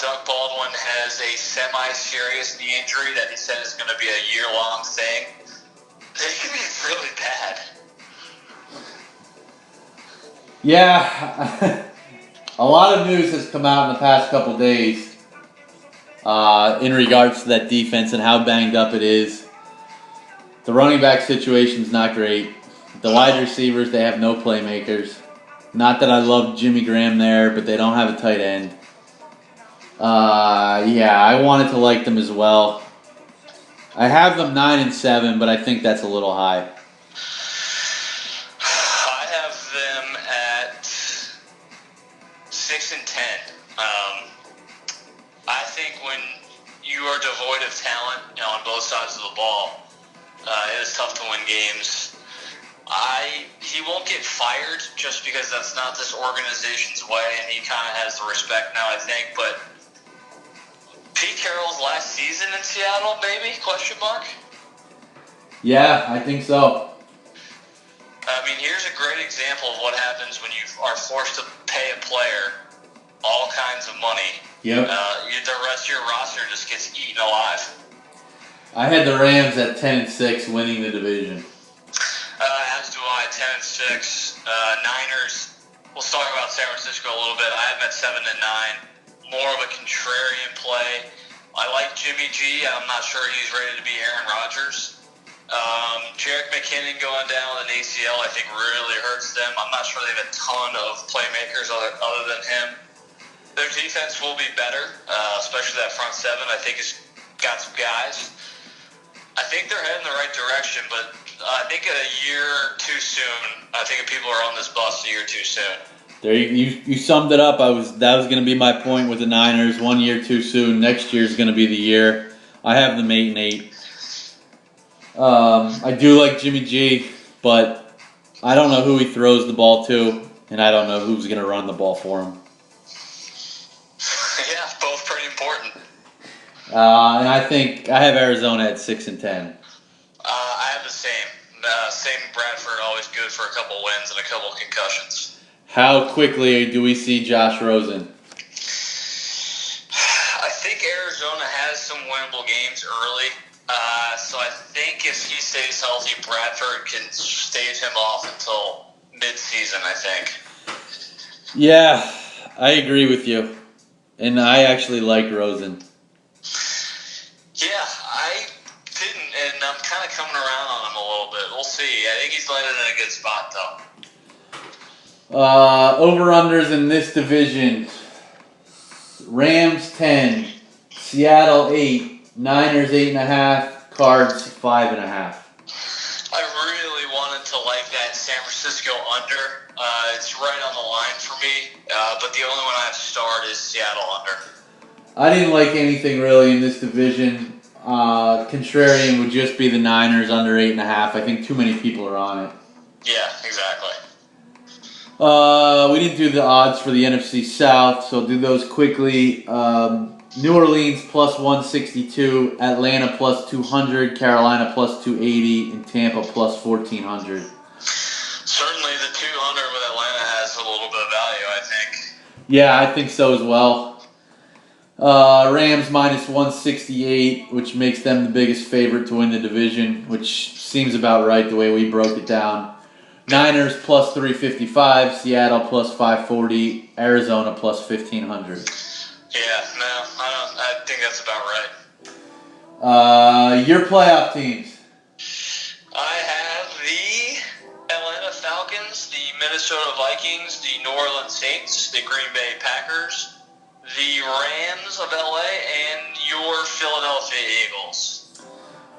Doug Baldwin has a semi-serious knee injury that he said is going to be a year-long thing. They could be really bad. Yeah, a lot of news has come out in the past couple days in regards to that defense and how banged up it is. The running back situation's not great. The wide receivers, they have no playmakers. Not that I love Jimmy Graham there, but they don't have a tight end. I wanted to like them as well. I have them 9-7, but I think that's a little high. I have them at 6-10. I think when you are devoid of talent on both sides of the ball, it is tough to win games. He won't get fired just because that's not this organization's way, and he kind of has the respect now, I think. But Pete Carroll's last season in Seattle, maybe? Question mark? Yeah, I think so. I mean, here's a great example of what happens when you are forced to pay a player all kinds of money. Yep. The rest of your roster just gets eaten alive. I had the Rams at 10-6 winning the division. As do I, 10-6. Niners. Let's talk about San Francisco a little bit. I have them at 7-9. More of a contrarian play. I like Jimmy G. I'm not sure he's ready to be Aaron Rodgers. Jerick McKinnon going down with an ACL, I think, really hurts them. I'm not sure they have a ton of playmakers other than him. Their defense will be better, especially that front seven. I think it's got some guys. I think they're heading the right direction, but I think a year too soon. I think people are on this bus a year too soon. There you summed it up. That was going to be my point with the Niners. 1 year too soon. Next year is going to be the year. I have them 8-8. I do like Jimmy G, but I don't know who he throws the ball to, and I don't know who's going to run the ball for him. Yeah, both pretty important. And I think I have Arizona at 6-10. I have the same. Same Bradford, always good for a couple wins and a couple concussions. How quickly do we see Josh Rosen? I think Arizona has some winnable games early. So I think if he stays healthy, Bradford can stave him off until mid-season, I think. Yeah, I agree with you. And I actually like Rosen. Yeah, I didn't, and I'm kind of coming around on him a little bit. We'll see. I think he's landed in a good spot, though. Over-unders in this division. Rams 10, Seattle 8, Niners 8.5, Cards 5.5. I really wanted to like that San Francisco under. It's right on the line for me, but the only one I've starred is Seattle under. I didn't like anything really in this division. Contrarian would just be the Niners under 8.5. I think too many people are on it. Yeah, exactly. We didn't do the odds for the NFC South, so I'll do those quickly. New Orleans plus 162, Atlanta plus 200, Carolina plus 280, and Tampa plus 1,400. Certainly the 200 with Atlanta has a little bit of value, I think. Yeah, I think so as well. Rams minus 168, which makes them the biggest favorite to win the division, which seems about right the way we broke it down. Niners plus 355, Seattle plus 540, Arizona plus 1,500. Yeah, no, I think that's about right. Your playoff teams. I have the Atlanta Falcons, the Minnesota Vikings, the New Orleans Saints, the Green Bay Packers, the Rams of LA, and your Philadelphia Eagles.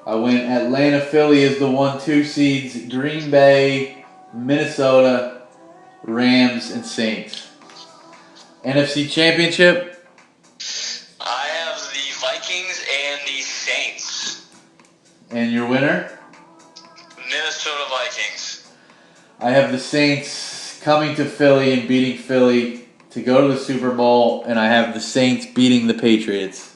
I went Atlanta, Philly as the 1-2 seeds, Green Bay, Minnesota, Rams, and Saints. NFC Championship. I have the Vikings and the Saints. And your winner? Minnesota Vikings. I have the Saints coming to Philly and beating Philly to go to the Super Bowl, and I have the Saints beating the Patriots.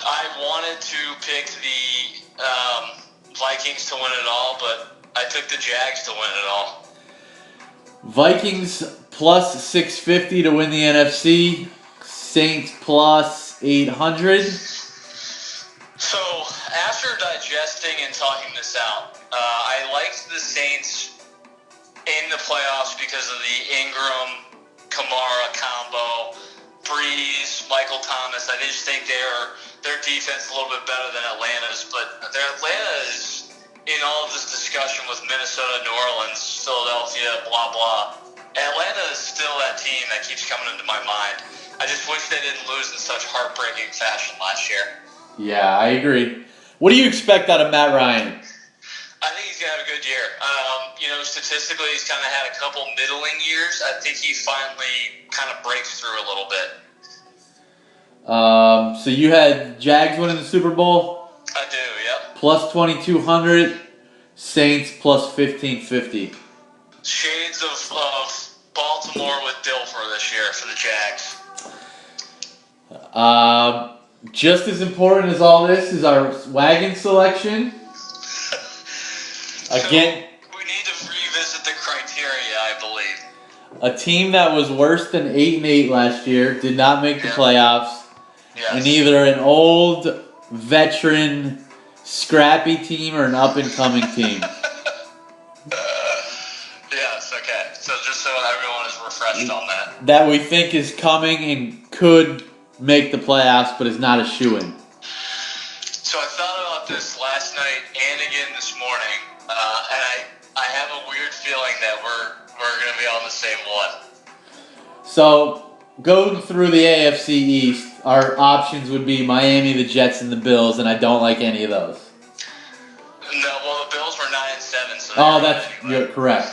I wanted to pick the Vikings to win it all, but I took the Jags to win it all. Vikings plus 650 to win the NFC. Saints plus 800. So, after digesting and talking this out, I liked the Saints in the playoffs because of the Ingram, Kamara combo, Breeze, Michael Thomas. I just think their defense a little bit better than Atlanta's, but Atlanta is in all of this discussion with Minnesota, New Orleans, Philadelphia, blah, blah. Atlanta is still that team that keeps coming into my mind. I just wish they didn't lose in such heartbreaking fashion last year. Yeah, I agree. What do you expect out of Matt Ryan? I think he's going to have a good year. Statistically, he's kind of had a couple middling years. I think he finally kind of breaks through a little bit. So you had Jags winning the Super Bowl? I do, yep. Plus 2,200. Saints plus 1,550. Shades of Baltimore with Dilfer this year for the Jags. Just as important as all this is our Wagon selection. Again, we need to revisit the criteria, I believe. A team that was worse than 8-8 last year did not make the playoffs. Yes. And either an old veteran, scrappy team or an up-and-coming team? Yes, okay. So just so everyone is refreshed on that. That we think is coming and could make the playoffs, but is not a shoo-in. So I thought about this last night and again this morning, and I have a weird feeling that we're going to be on the same one. So, going through the AFC East, our options would be Miami, the Jets, and the Bills, and I don't like any of those. No, well, the Bills were 9-7, so you're correct.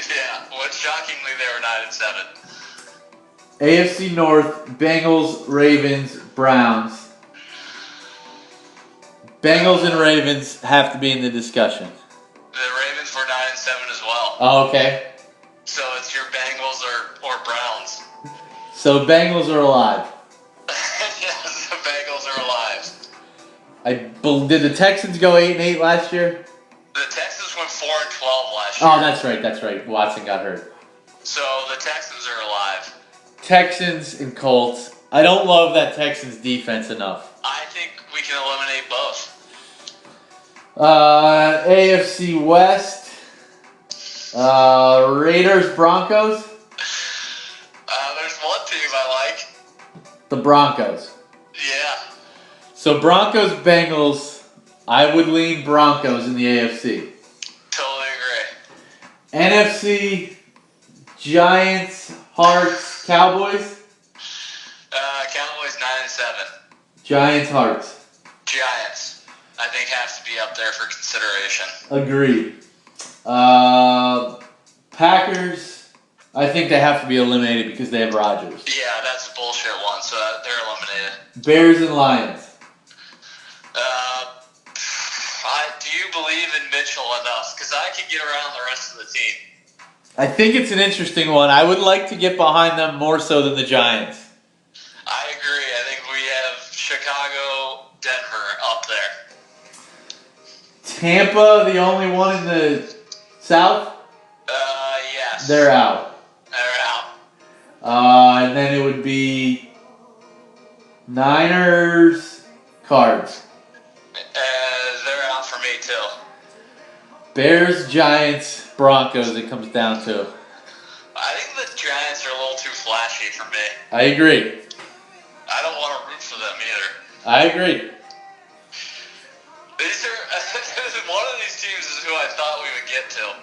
Yeah, well, shockingly, they were 9-7. AFC North, Bengals, Ravens, Browns. Bengals and Ravens have to be in the discussion. The Ravens were 9-7 as well. Oh, okay. So it's your Bengals or Browns. So Bengals are alive. Yes, the Bengals are alive. Did the Texans go 8-8 last year? The Texans went 4-12 last year. Oh, that's right. Watson got hurt. So the Texans are alive. Texans and Colts. I don't love that Texans defense enough. I think we can eliminate both. AFC West. Raiders, Broncos. There's one team I like. The Broncos. Yeah. So Broncos, Bengals. I would lean Broncos in the AFC. Totally agree. NFC, Giants, Hearts, Cowboys. Cowboys 9-7. Giants, Hearts. Giants, I think, have to be up there for consideration. Agreed. Packers, I think they have to be eliminated because they have Rodgers. Yeah, that's a bullshit one, so they're eliminated. Bears and Lions. Do you believe in Mitchell enough? Because I could get around the rest of the team. I think it's an interesting one. I would like to get behind them more so than the Giants. I agree. I think we have Chicago, Denver up there. Tampa, the only one in the South? Yes. They're out. They're out. And then it would be Niners, Cards. They're out for me, too. Bears, Giants, Broncos, it comes down to. I think the Giants are a little too flashy for me. I agree. I don't want to root for them either. I agree. These are one of these teams is who I thought we would get to.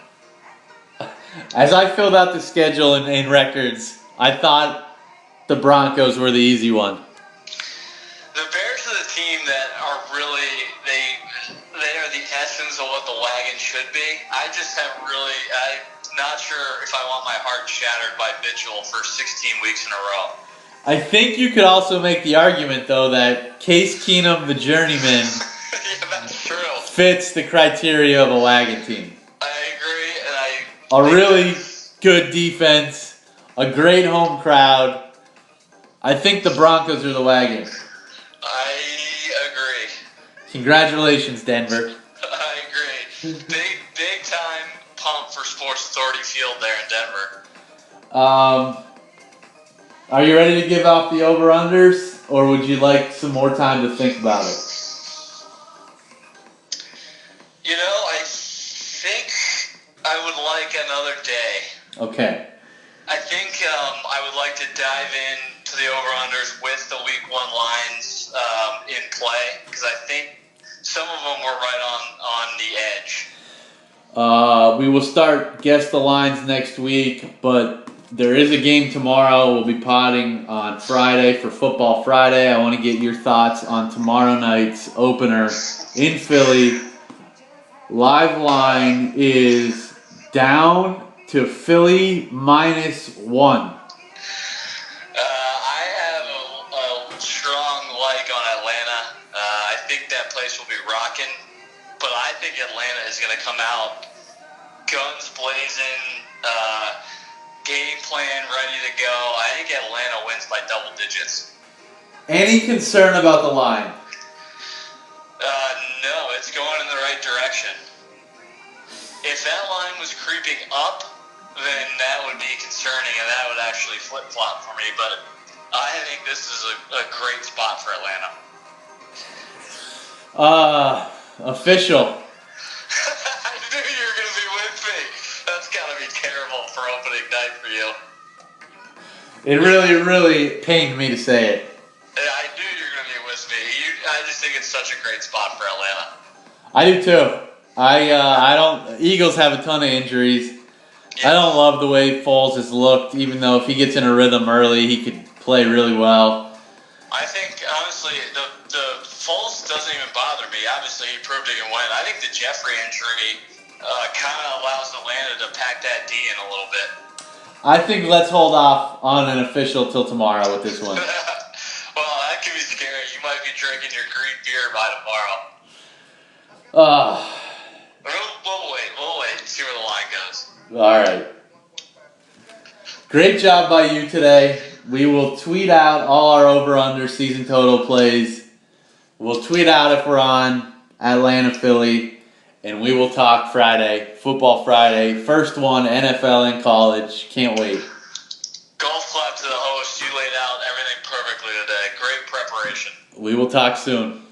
As I filled out the schedule in records, I thought the Broncos were the easy one. The Bears are the team that are really they are the essence of what the Wagon should be. I'm not sure if I want my heart shattered by Mitchell for 16 weeks in a row. I think you could also make the argument, though, that Case Keenum, the journeyman, Yeah, that's true. fits the criteria of a Wagon team. I agree, and A really good defense, a great home crowd. I think the Broncos are the Wagon. I agree. Congratulations, Denver. I agree. Big time pump for Sports Authority Field there in Denver. Are you ready to give out the over-unders, or would you like some more time to think about it? You know, I think I would like another day. Okay. I think I would like to dive in to the over-unders with the Week 1 lines in play, because I think some of them were right on the edge. We will start Guess the Lines next week, but there is a game tomorrow. We'll be potting on Friday for Football Friday. I want to get your thoughts on tomorrow night's opener in Philly. Live line is down to Philly -1. I have a strong like on Atlanta. I think that place will be rocking, but I think Atlanta is going to come out guns blazing, game plan ready to go. I think Atlanta wins by double digits. Any concern about the line? No, it's going in the right direction. If that line was creeping up, then that would be concerning, and that would actually flip-flop for me. But I think this is a great spot for Atlanta. Official. I knew you were going to be with me. That's got to be terrible for opening night for you. It really, really pained me to say it. Yeah, I knew you were going to be with me. I just think it's such a great spot for Atlanta. I do too. I don't. Eagles have a ton of injuries. Yeah. I don't love the way Foles has looked. Even though if he gets in a rhythm early, he could play really well. I think honestly, the Foles doesn't even bother me. Obviously, he proved he can win. I think the Jeffrey injury kind of allows Atlanta to pack that D in a little bit. I think let's hold off on an official till tomorrow with this one. Well, that could be scary. You might be drinking your green beer by tomorrow. We'll wait and see where the line goes. All right. Great job by you today. We will tweet out all our over-under season total plays. We'll tweet out if we're on Atlanta, Philly, and we will talk Friday, Football Friday. First one, NFL and college. Can't wait. Golf clap to the host. You laid out everything perfectly today. Great preparation. We will talk soon.